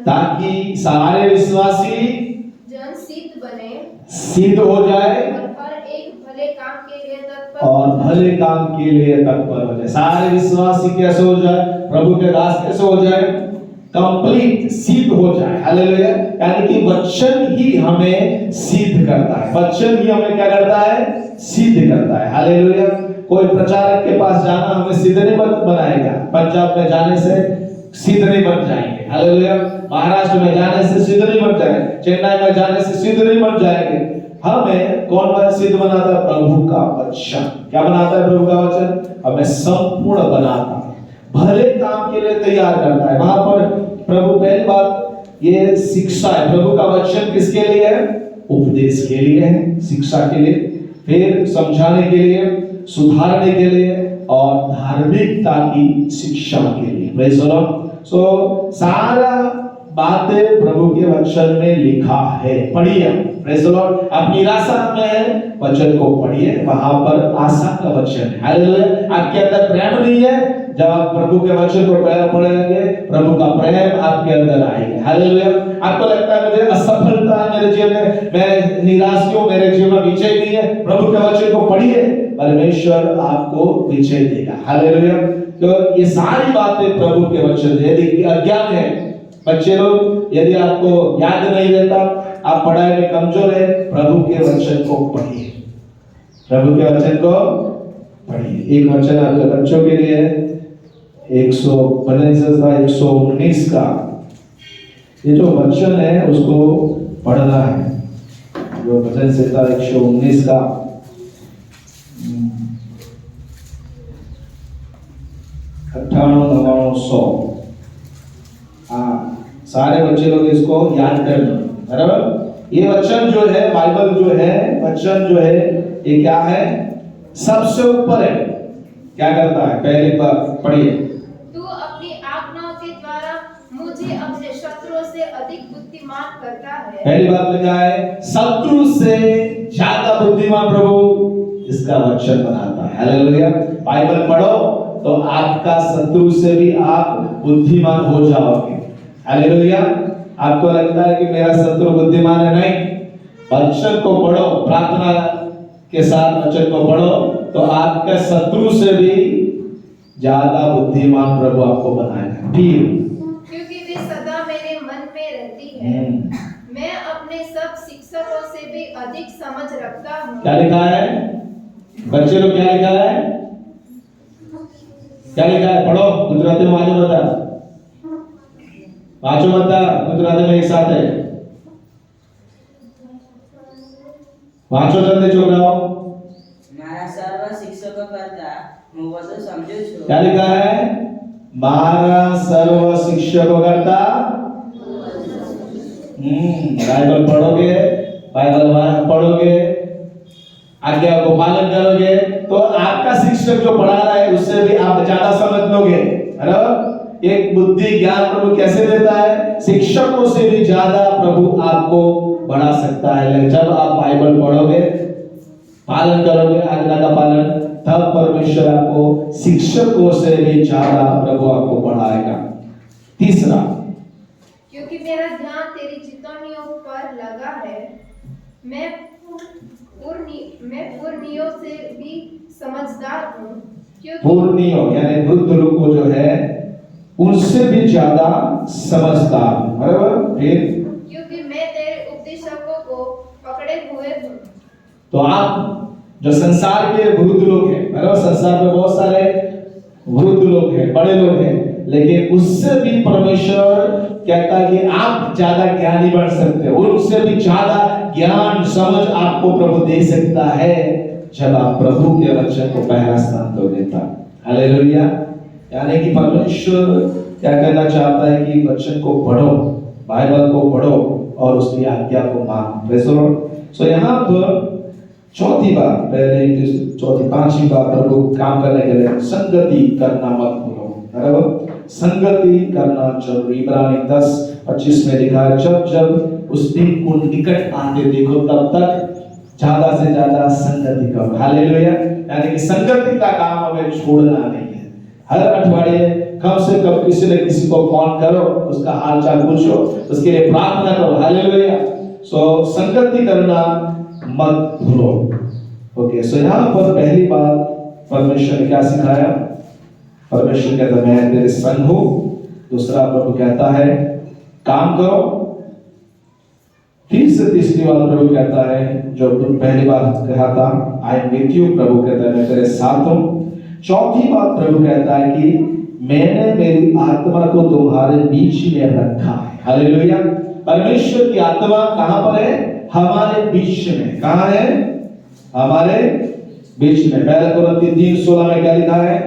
[SPEAKER 3] ताकि सारे विश्वासी
[SPEAKER 2] जन
[SPEAKER 3] सिद्ध हो जाए
[SPEAKER 2] और हर एक भले काम के लिए
[SPEAKER 3] तत्पर हो जाए। सारे विश्वासी कैसे हो जाए? प्रभु के दास कैसे हो जाए? कंप्लीट, सिद्ध हो जाए। हालेलुया। यानी कि वचन ही हमें सिद्ध करता है। वचन ही हमें क्या करता है? सिद्ध करता है। हालेलुया। कोई प्रचारक के पास जाना हमें सिद्ध नहीं बनाएगा। पंजाब में जाने से सिद्ध नहीं बन जाएंगे। हालेलुया। महाराष्ट्र में जाने से सिद्ध नहीं बन जाएंगे। चेन्नई में जाने से सिद्ध नहीं बन जाएंगे। हमें कौन सिद्ध बनाता है? प्रभु का वचन। क्या बनाता है प्रभु का वचन? हमें संपूर्ण बनाता है, भले काम के लिए तैयार करता है। वहां पर प्रभु पहली बात ये शिक्षा है। प्रभु का वचन किसके लिए है? उपदेश के लिए है, शिक्षा के लिए, फिर समझाने के लिए, सुधारने के लिए और धार्मिकता की शिक्षा के लिए। Praise the Lord. सो सारा बातें प्रभु के वचन में लिखा है। पढ़िए। Praise the Lord. आप निराशा में है, वचन को पढ़िए, वहां पर आशा का वचन है। हालेलुया। आपके अंदर प्रेम नहीं है, जब आप प्रभु के वचन को पढ़ेंगे, प्रभु का प्रेम आपके अंदर आएगा। हालेलुया। आपको लगता है मुझे असफलता है मेरे जीवन में, मैं निराश क्यों, मेरे जीवन में विजय नहीं है, प्रभु के वचन को पढ़िए, परमेश्वर आपको विजय देगा। हालेलुया। तो ये सारी बातें प्रभु के वचन, यदि अज्ञान है बच्चे लोग, यदि आपको याद नहीं रहता, आप पढ़ाई में कमजोर है, प्रभु के वचन को पढ़िए, प्रभु के वचन को पढ़िए। एक वचन आपके बच्चों के लिए 119 का ये जो वचन है उसको पढ़ना है, जो भजन संहिता 119 का 98, 99, 100। सारे बच्चे लोग इसको याद करना, बराबर। ये वचन जो है, बाइबल जो है, वचन जो है, ये क्या है? सबसे ऊपर है। क्या करता है? पहले बार पढ़िए।
[SPEAKER 2] तू अपनी आज्ञाओं के द्वारा मुझे अपने शत्रुओं से अधिक बुद्धिमान करता है।
[SPEAKER 3] पहली बात लिखा है, शत्रु से ज्यादा बुद्धिमान प्रभु इसका वचन बनाता है। हालेलुया। बाइबल पढ़ो तो आपका शत्रु से भी आप बुद्धिमान हो जाओगे। हालेलुया। आपको लगता है कि मेरा शत्रु बुद्धिमान है? नहीं, वचन को पढ़ो, प्रार्थना के साथ वचन को पढ़ो तो आपके शत्रु से भी ज्यादा बुद्धिमान प्रभु आपको बनाएगा।
[SPEAKER 2] क्योंकि वे सदा मेरे मन में रहती है, मैं अपने सब शिक्षकों से भी अधिक समझ रखता हूँ।
[SPEAKER 3] क्या लिखा है बच्चे लोग? क्या लिखा है? क्या लिखा है? पढ़ो, गुजराती में वाचो बता, वाचो बता, गुजराती में एक साथ है, वाचो जल्दी छोकराओ।
[SPEAKER 4] મારા સર્વ શિક્ષકો કરતા હું વધુ સમજુ છું।
[SPEAKER 3] क्या लिखा है? मारा सर्व शिक्षकों करता। बाइबल पढ़ोगे, बाइबल पढ़ोगे, आज्ञा को पालन करोगे तो आपका शिक्षक जो पढ़ा रहा है उससे भी आप ज्यादा समझ लोगे। एक बुद्धि ज्ञान प्रभु कैसे देता है? शिक्षकों से भी ज्यादा प्रभु आपको बढ़ा सकता है। जब आप बाइबल पढ़ोगे, पालन करोगे, आज्ञा का पालन, तब परमेश्वर आपको शिक्षकों से भी ज्यादा प्रभु आपको बढ़ाएगा। तीसरा,
[SPEAKER 2] क्योंकि मेरा ध्यान तेरी चितौनियों पर लगा है, मैं पूर्णियों से भी समझदार हूँ।
[SPEAKER 3] पूर्णियों यानी वृद्ध लोग को जो है उनसे भी ज्यादा समझदार, बराबर। फिर
[SPEAKER 2] क्योंकि मैं तेरे उपदेशकों को पकड़े हुए हूँ।
[SPEAKER 3] तो आप जो संसार के वृद्ध लोग हैं, बराबर, संसार में बहुत सारे वृद्ध लोग हैं, बड़े लोग हैं, लेकिन उससे भी परमेश्वर कहता है कि आप ज्यादा ज्ञानी बन सकते हो, उनसे भी ज्यादा ज्ञान समझ आपको प्रभु दे सकता है जब आप प्रभु के वचन को पहला स्थान दो देता। हालेलुया। यानी कि परमेश्वर क्या करना चाहता है कि वचन को पढ़ो, बाइबल को पढ़ो और उसकी आज्ञा को मानो। सो यहाँ पर चौथी बात, पहले चौथी पांचवी बात प्रभु काम करने के लिए संगति करना मत भूलो, बराबर। संगति करना जरूरी। इब्रानी 10:25 में लिखा है, जब जब उस दिन को निकट आते देखो तब तक ज्यादा से ज्यादा संगति करो। हालेलुया। यानी कि संगति का काम हमें छोड़ना नहीं है। हर अठवाडिये कम से कम किसी न किसी को फोन करो, उसका हाल चाल पूछो, उसके लिए प्रार्थना करो। हालेलुया। सो संगति करना मत भूलो। ओके, सो यहाँ पर पहली बात परमेश्वर ने क्या सिखाया? परमेश्वर कहता है मैं तेरे संग हूं। दूसरा प्रभु कहता है काम करो। तीसरी बात प्रभु कहता है, जो पहली बात कहा था आई एम विद यू, प्रभु कहता है मैं तेरे साथ हूं। चौथी बात प्रभु कहता है कि मैंने मेरी आत्मा को तुम्हारे बीच में रखा है। हालेलुया। परमेश्वर की आत्मा कहां पर है? हमारे बीच में। कहां है? हमारे बीच में। पहले कोरिन्थी 3:16 में क्या लिखा है?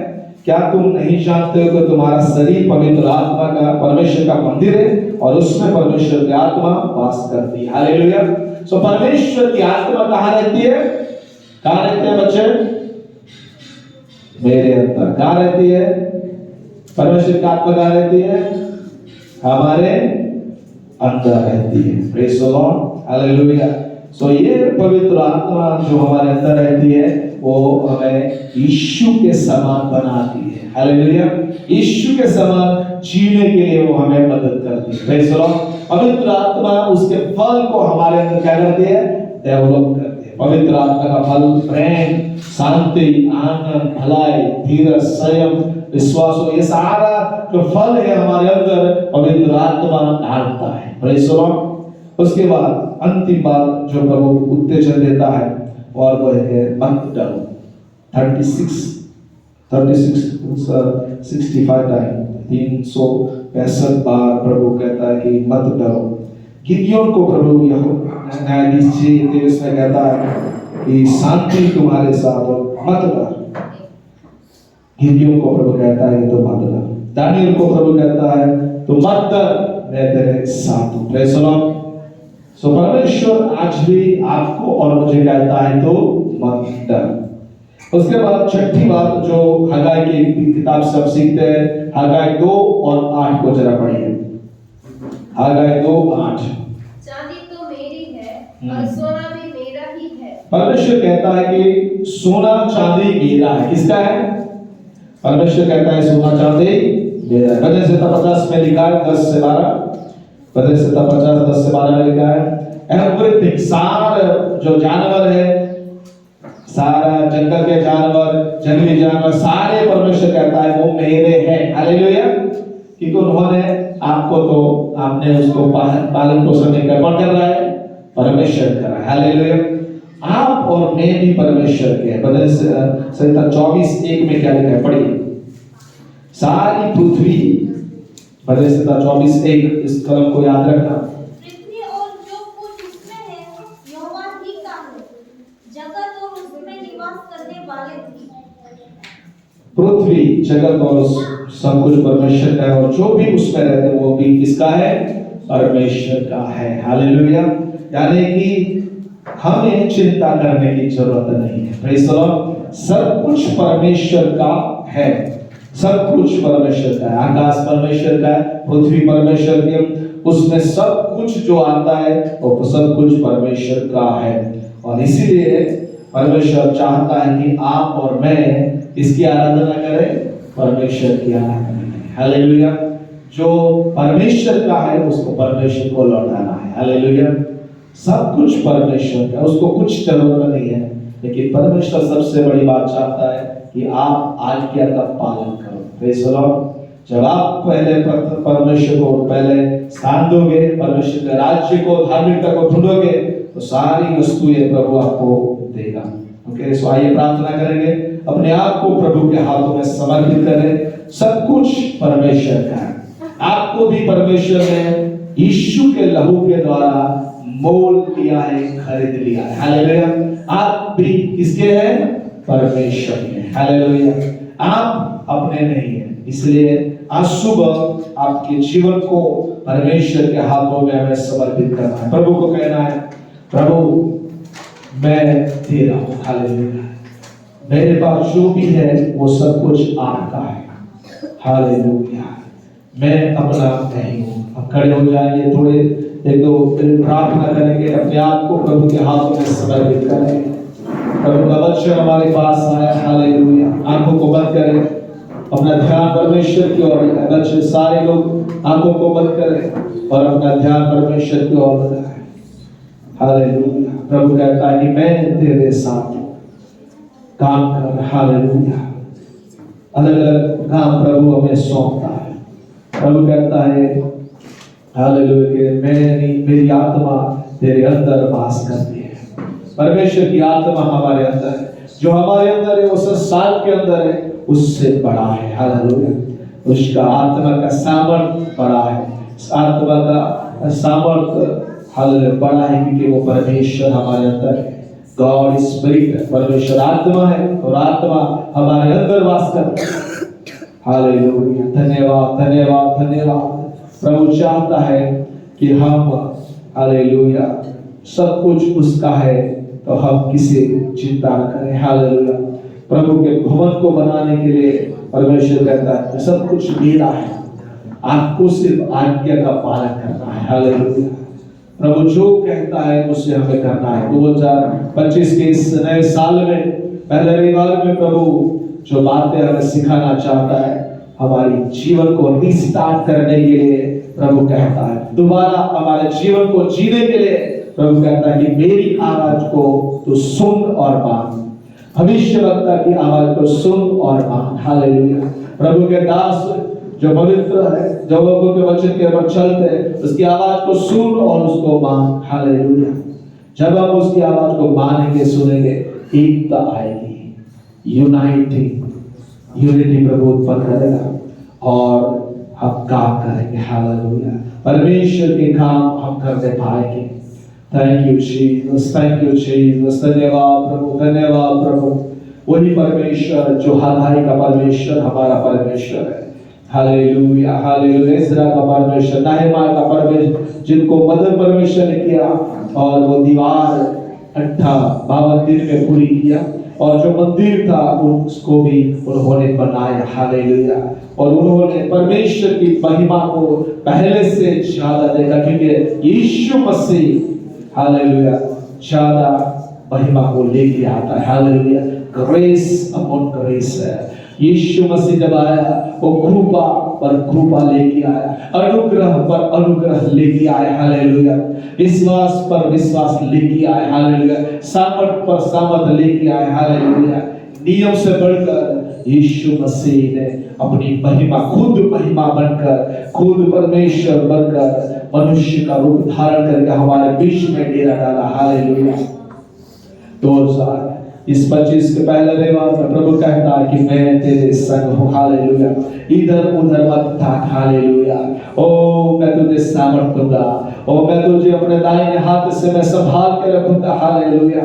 [SPEAKER 3] क्या तुम नहीं जानते हो कि तुम्हारा शरीर पवित्र आत्मा का, परमेश्वर का मंदिर है और उसमें परमेश्वर की आत्मा वास करती है। हालेलुया। सो परमेश्वर की आत्मा कहां रहती है? कहां रहते हैं बच्चे? मेरे अंदर। कहां रहती है? परमेश्वर की आत्मा कहां रहती है? हमारे अंदर रहती है। Praise the Lord. हालेलुया। सो ये पवित्र आत्मा जो हमारे अंदर रहती है वो हमें यीशु के समान बनाती है। हालेलुया। यीशु के समान जीने के लिए वो हमें मदद करती है। Praise the Lord. पवित्र आत्मा उसके फल को हमारे अंदर क्या करती है? डेवलप करती है। पवित्र आत्मा का फल प्रेम, शांति, आनंद, भलाई, धीरज, संयम, विश्वास हो, ये सारा जो फल है हमारे अंदर पवित्र आत्मा डालता है। Praise the Lord. उसके बाद अंतिम बात जो प्रभु उत्तेजन देता है और वह है मत डरो। 65 टाइम 365 बार प्रभु कहता है कि मत डरो। गिदियोन को प्रभु न्यायाधीश 6:23 में कहता है कि शांति तुम्हारे साथ हो, मत डर। गिदियोन को प्रभु कहता है तो मत डर। दानियल को प्रभु कहता है तो मत डर, मैं तेरे साथ हूं। Praise the Lord. सो परमेश्वर आज भी आपको और मुझे कहता है तो मत डर। उसके बाद छठी बात जो हगाई की किताब से हम सीखते हैं, हगाई 2 और 8 को जरा पढ़िए। हगाई 2:8।
[SPEAKER 2] चांदी तो मेरी है और सोना भी मेरा ही है।
[SPEAKER 3] परमेश्वर कहता है कि सोना चांदी मेरा है। किसका है? परमेश्वर कहता है सोना चांदी मेरा है। भजन संहिता 50 में लिखा है 10 से 12। भजन संहिता 50 10 से 12 में लिखा है एवरीथिंग, सारा जो जानवर है, सारा जंगल के जानवर, जंगली जानवर, सारे परमेश्वर कहता है वो मेरे हैं। हालेलुया। क्योंकि उन्होंने आपको तो आपने उसको पालन पोषण नहीं कर, कौन कर रहा है? परमेश्वर कर रहा है। हालेलुया। आप और मैं भी परमेश्वर के हैं। भजन संहिता 24:1 में क्या लिखा है? पढ़िए। सारी पृथ्वी, भजन संहिता 24:1, इस कलम को याद रखना।
[SPEAKER 5] पृथ्वी और जो कुछ उसमें है यहोवा ही का है, जगत और उसमें निवास करने वाले भी।
[SPEAKER 3] पृथ्वी, जगत और सब कुछ परमेश्वर का है और जो भी उसमें रहते हैं वो भी किसका है? परमेश्वर का है। हालेलुया। यानी कि हमें चिंता करने की जरूरत नहीं है। Praise the Lord. सब कुछ परमेश्वर का है। सब कुछ परमेश्वर का है। आकाश परमेश्वर का है, पृथ्वी परमेश्वर की, उसमें सब कुछ जो आता है वो सब कुछ परमेश्वर का है। और इसीलिए परमेश्वर चाहता है कि आप और मैं इसकी आराधना करें, परमेश्वर की आराधना करें। हालेलुया। जो परमेश्वर का है उसको परमेश्वर को लौटाना है। हालेलुया। सब कुछ परमेश्वर का, उसको कुछ जरूरत नहीं है, लेकिन परमेश्वर सबसे बड़ी बात चाहता है कि आप आज्ञा का पालन करो। Praise the Lord. जब आप पहले परमेश्वर को पहले स्थान दोगे, परमेश्वर के राज्य को, धार्मिकता को ढूंढोगे, तो सारी वस्तुएं प्रभु आपको देगा। ओके, सो आइए प्रार्थना करेंगे, अपने आप को प्रभु के हाथों में समर्पित करें। सब कुछ परमेश्वर का है। आपको भी परमेश्वर ने यीशु के लहू के द्वारा मोल लिया है, खरीद लिया है। हालेलुया। आप भी किसके हैं? परमेश्वर के। हालेलुया। आप अपने नहीं हैं। इसलिए आज सुबह आपके जीवन को परमेश्वर के हाथों में हमें समर्पित करना है। प्रभु को कहना है, प्रभु मैं तेरा हूं। हालेलुया। मेरे पास जो भी है वो सब कुछ आपका है। हालेलुया। मैं अपना नहीं हूं। अब खड़े हो जाइए, थोड़े एक दो प्रार्थना करेंगे, अपने आप को प्रभु के हाथों में समर्पित करेंगे। प्रभु का वचन हमारे पास आया। हालेलुया। आंखों को बंद करें, अपना ध्यान परमेश्वर की ओर लगाएं। बच्चे सारे लोग आंखों को बंद करें और अपना ध्यान परमेश्वर की ओर लगाएं। हालेलुया। प्रभु कहता है कि मैं तेरे साथ हूं, काम कर। हालेलुया। अलग अलग काम प्रभु हमें सौंपता है। प्रभु कहता है हालेलुया कि मेरी आत्मा तेरे अंदर वास करती है। परमेश्वर की आत्मा हमारे अंदर है। जो हमारे अंदर है वो संसार के अंदर है उससे बड़ा है। हालेलुया। उसका आत्मा का सामर्थ बड़ा है। आत्मा का सामर्थ हालेलुया बड़ा है क्योंकि वो परमेश्वर हमारे अंदर है। गॉड स्पिरिट है, परमेश्वर आत्मा है और आत्मा हमारे अंदर वास करता है। हालेलुया। धन्यवाद धन्यवाद धन्यवाद। प्रभु चाहता है कि हम हालेलुया सब कुछ उसका है तो हम किसी चिंता न करें। हालेलुया। प्रभु के भवन को बनाने के लिए परमेश्वर कहता है सब कुछ मेरा है, आपको सिर्फ आज्ञा का पालन करना है। हालेलुया। प्रभु जो कहता है उससे हमें करना है। 2025 के इस नए साल में पहले रविवार में प्रभु जो बातें हमें सिखाना चाहता है, हमारी जीवन को रिस्टार्ट करने के लिए प्रभु कहता है, दोबारा हमारे जीवन को जीने के लिए प्रभु कहता है कि मेरी आवाज को तू सुन और मान। भविष्यवक्ता की आवाज को सुन और मान। हालेलुया। प्रभु के दास जो पवित्र है, जो प्रभु के वचन के ऊपर चलते हैं, उसकी आवाज को सुन और उसको मान। हालेलुया। जब हम उसकी आवाज को मानेंगे, सुनेंगे, एकता आएगी, यूनिटी प्रभु उत्पन्न करेगा और हम काम करेंगे। हालेलुया। परमेश्वर के काम हम करने पाएंगे। Thank you Jesus, thank you Jesus. धन्यवाद प्रभु, धन्यवाद प्रभु। वही परमेश्वर जो हगाई का परमेश्वर हमारा परमेश्वर है। Hallelujah, hallelujah. इज़रा का परमेश्वर, नहमाया का परमेश्वर, जिनको मदद परमेश्वर ने किया और वो दीवार 52 दिन में पूरी किया, और जो मंदिर था उसको भी उन्होंने बनाया। हालेलुया। और उन्होंने परमेश्वर की महिमा को पहले से ज्यादा देखा, क्योंकि यीशु मसीह हालेलुया ज्यादा महिमा को लेके आता है। हालेलुया। ग्रेस अपॉन ग्रेस है। यीशु मसीह जब आया वो कृपा पर कृपा लेके आया, अनुग्रह पर अनुग्रह लेके आया। हालेलुया। विश्वास पर विश्वास लेके आया। हालेलुया। सामर्थ पर सामर्थ लेके आया। हालेलुया। नियम से बढ़कर यीशु मसीह ने अपनी महिमा, खुद महिमा बनकर, खुद परमेश्वर बनकर मनुष्य का रूप धारण करके हमारे बीच में डेरा डाला। हालेलुया। 2025 के पहले रविवार में प्रभु कहता है कि मैं तेरे संग हूँ। हालेलुया। इधर उधर मत भाग। हालेलुया। ओ मैं तुझे सामर्थ दूंगा, ओ मैं तुझे अपने दाहिने हाथ से मैं संभाल के रखूंगा। हालेलुया।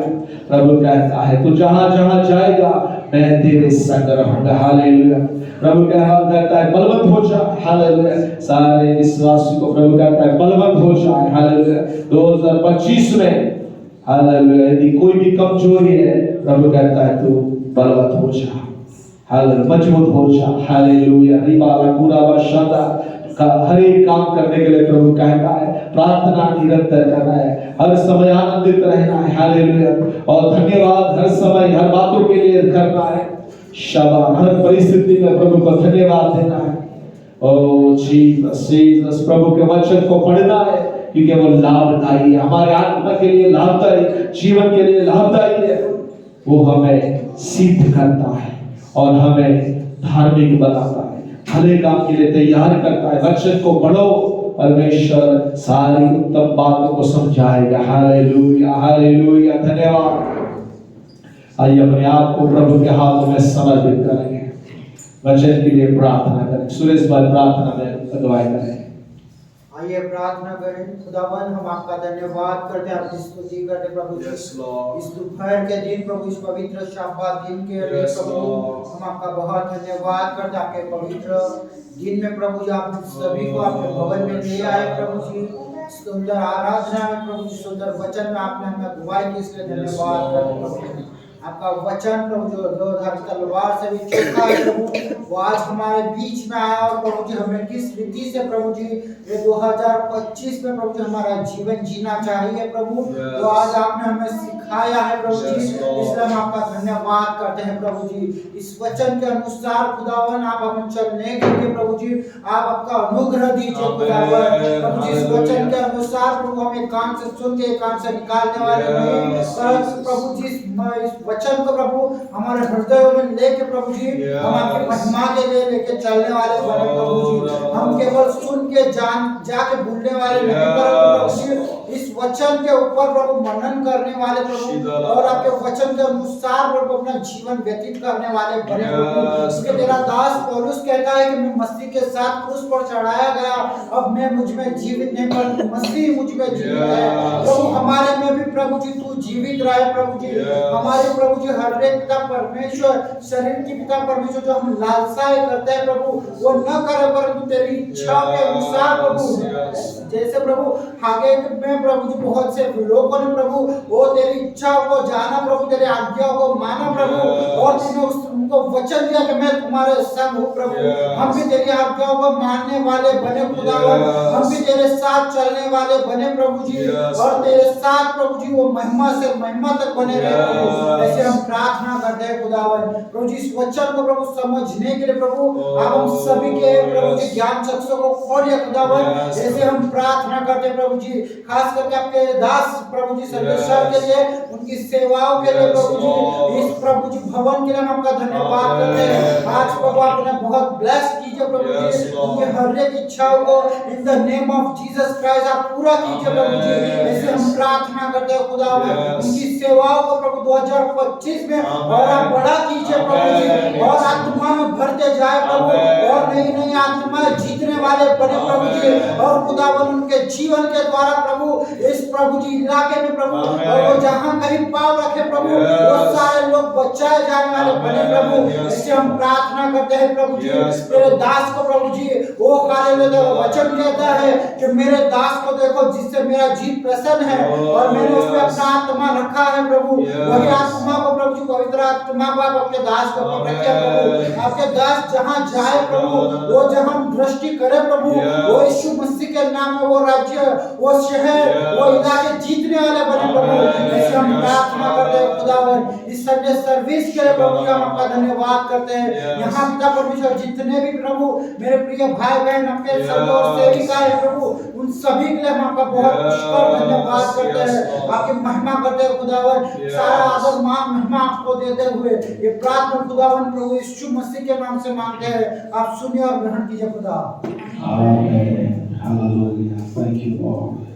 [SPEAKER 3] प्रभु कहता है तू जहां जहां जाएगा मैं तेरे संग रहूंगा। हालेलुया। प्रभु कहता है बलवंत हो जा। हालेलुया। सारे विश्वासी को प्रभु कहता है बलवंत हो जाए। हालेलुया। 2025 में हालेलुया यदि कोई भी कमजोरी है, प्रभु कहता है तू बलवंत हो जा। हालेलुया। मजबूत हो जा। हालेलुया। रिबाला कुराबा शादा का हर एक काम करने के लिए प्रभु कहता है प्रार्थना निरंतर करना है, हर समय आनंदित रहना है। हालेलुया। और धन्यवाद हर समय हर बातों के लिए करना है। शाबाश। हर परिस्थिति में प्रभु को धन्यवाद देना है। ओ जीसस, जीसस। प्रभु के वचन को पढ़ना है, क्योंकि वो लाभदायी है, हमारे आत्मा के लिए लाभदायी, जीवन के लिए लाभदायी है। वो हमें सिद्ध करता है और हमें धार्मिक बनाता है, भले काम के लिए तैयार करता है। वचन को पढ़ो, परमेश्वर सारी उत्तम बातों को समझाएगा। Hallelujah, hallelujah. धन्यवाद। आइए अपने आप को प्रभु के हाथों में समर्पित करेंगे, वचन के लिए प्रार्थना करें। सुरेश भाई प्रार्थना में अगुवाई करें।
[SPEAKER 6] आइए प्रार्थना करें। खुदावन हम आपका धन्यवाद करते हैं, आपकी स्तुति करते प्रभु जी। इस दोपहर के दिन प्रभु, इस पवित्र शाबात दिन के लिए प्रभु हम आपका बहुत धन्यवाद करते हैं। आपके पवित्र दिन में प्रभु जी आप सभी को आपके भवन में ले आए प्रभु जी। सुंदर आराधना में प्रभु जी, सुंदर वचन में आपने हमें अगुवाई की, इसलिए धन्यवाद करते प्रभु। आपका वचन प्रभु जो दो धारी तलवार से भी चौका है प्रभु, वो आज हमारे बीच में आया। और प्रभु जी हमें किस रीति से प्रभु जी ये 2025 में प्रभु जी हमारा जीवन जीना चाहिए प्रभु, तो आज आपने हमें सिखाया है प्रभु जी। इसलिए हम आपका धन्यवाद करते हैं प्रभु जी। इस वचन के अनुसार खुदावन आप हमें चलने के लिए प्रभु जी आप आपका अनुग्रह दीजिए खुदावन। प्रभु जी इस वचन के अनुसार प्रभु हमें कान से सुन के कान से निकालने वाले नहीं, प्रभु जी इस वचन को प्रभु हमारे हृदय में लेके प्रभु जी हम आपकी महिमा के लिए लेके चलने वाले बने प्रभु जी। हम केवल सुन के जाके भूलने वाले नहीं प्रभु जी, इस वचन के ऊपर प्रभु मनन करने वाले प्रभु, और आपके वचन के अनुसार प्रभु अपना जीवन व्यतीत करने वाले बने प्रभु। इसके तेरा दास पौलुस कहता है कि मैं मसीह के साथ क्रूस पर चढ़ाया गया, अब मैं मुझ में जीवित नहीं परंतु मसीह मुझ में जीवित है। प्रभु हमारे में भी प्रभु जी तू जीवित रहे प्रभु जी। हमारे प्रभु जी हर एक पिता परमेश्वर, शरीर की पिता परमेश्वर जो हम लालसाएं करते हैं प्रभु वो न करे, परंतु तेरी इच्छा के अनुसार प्रभु। जैसे प्रभु आगे में प्रभु जी बहुत से लोगों ने प्रभु वो तेरी इच्छा को जाना प्रभु, तेरी आज्ञा को माना प्रभु, और तूने उनको वचन दिया कि मैं तुम्हारे संग हूँ प्रभु। हम भी तेरी आज्ञाओं को मानने वाले बने खुदावन, हम भी तेरे साथ चलने वाले बने प्रभु जी, और तेरे साथ प्रभु जी वो महिमा से महिमा तक बने रहे प्रभु। ऐसे हम प्रार्थना करते हैं खुदावन। प्रभु जी इस वचन को प्रभु समझने के लिए प्रभु आप हम सभी के प्रभु जी ज्ञान चक्षु को खोलिए खुदावन। ऐसे हम प्रार्थना करते हैं प्रभु जी, खास करके आपके दास प्रभु जी सर्वेश्वर के लिए, उनकी सेवाओं के लिए प्रभु जी, इस प्रभु जी भवन के लिए हम आपका धन्यवाद करते हैं। आज प्रभु आप उन्हें बहुत ब्लेस कीजिए प्रभु
[SPEAKER 3] Yes,
[SPEAKER 6] जी,
[SPEAKER 3] Lord.
[SPEAKER 6] उनके हर एक इच्छाओं को in the name of Jesus Christ आप पूरा कीजिए प्रभु जी।
[SPEAKER 3] Amen.
[SPEAKER 6] ऐसे हम प्रार्थना करते हैं खुदावन,
[SPEAKER 3] Yes.
[SPEAKER 6] उनकी सेवाओं को प्रभु 2025 में और आप बड़ा कीजिए प्रभु जी,
[SPEAKER 3] Amen.
[SPEAKER 6] और आत्मा में भरते जाए प्रभु,
[SPEAKER 3] Amen.
[SPEAKER 6] और नई नई आत्माएं जीतने वाले बने प्रभु जी,
[SPEAKER 3] Amen.
[SPEAKER 6] और खुदावन उनके जीवन के द्वारा प्रभु इस प्रभु जी इलाके में प्रभु,
[SPEAKER 3] Amen.
[SPEAKER 6] और वो जहाँ कहीं पाव रखे प्रभु,
[SPEAKER 3] Yes.
[SPEAKER 6] वो सारे लोग बचाए जाने वाले बने
[SPEAKER 3] Amen.
[SPEAKER 6] प्रभु।
[SPEAKER 3] Yes.
[SPEAKER 6] इससे हम प्रार्थना करते हैं प्रभु जी,
[SPEAKER 3] Yes,
[SPEAKER 6] तेरे
[SPEAKER 3] प्रभु।
[SPEAKER 6] दास को प्रभु जी, वो हालेलुया वचन कहता है कि मेरे दास को देखो जिससे मेरा जी प्रसन्न है,
[SPEAKER 3] Oh,
[SPEAKER 6] और मैंने उसमें
[SPEAKER 3] yes.
[SPEAKER 6] अपना आत्मा रखा है प्रभु।
[SPEAKER 3] Yes.
[SPEAKER 6] वही आत्मा को प्रभु जी, पवित्र आत्मा को आप अपने दास को पकड़िए प्रभु।
[SPEAKER 3] Amen.
[SPEAKER 6] आपके दास जहाँ जाए प्रभु, वो जहाँ दृष्टि करे प्रभु,
[SPEAKER 3] Yes.
[SPEAKER 6] वो यीशु मसीह के नाम में वो राज्य, वो शहर,
[SPEAKER 3] Yes.
[SPEAKER 6] वो इलाके जीतने वाले बने प्रभु।
[SPEAKER 3] Amen.
[SPEAKER 6] ऐसे हम
[SPEAKER 3] Yes,
[SPEAKER 6] प्रार्थना
[SPEAKER 3] Lord.
[SPEAKER 6] करते हैं खुदावन, इस संडे सर्विस के लिए प्रभु जी हम आपका धन्यवाद करते हैं।
[SPEAKER 3] Yes.
[SPEAKER 6] यहाँ पिता परमेश्वर जितने भी प्रभु मेरे प्रिय भाई बहन आपके
[SPEAKER 3] Yes.
[SPEAKER 6] संत और सेविका है प्रभु, उन सभी के लिए हम आपका बहुत
[SPEAKER 3] Yes.
[SPEAKER 6] पुष्कल धन्यवाद करते
[SPEAKER 3] Yes,
[SPEAKER 6] हैं,
[SPEAKER 3] Lord.
[SPEAKER 6] आपकी महिमा करते हैं खुदावन।
[SPEAKER 3] Yes.
[SPEAKER 6] सारा आदर मान महिमा आपको देते हुए ये प्रार्थना खुदावन प्रभु यीशु मसीह के नाम से मांगते हैं, आप सुनिए और ग्रहण कीजिए खुदा।
[SPEAKER 3] Amen. Hallelujah. Thank you, Lord.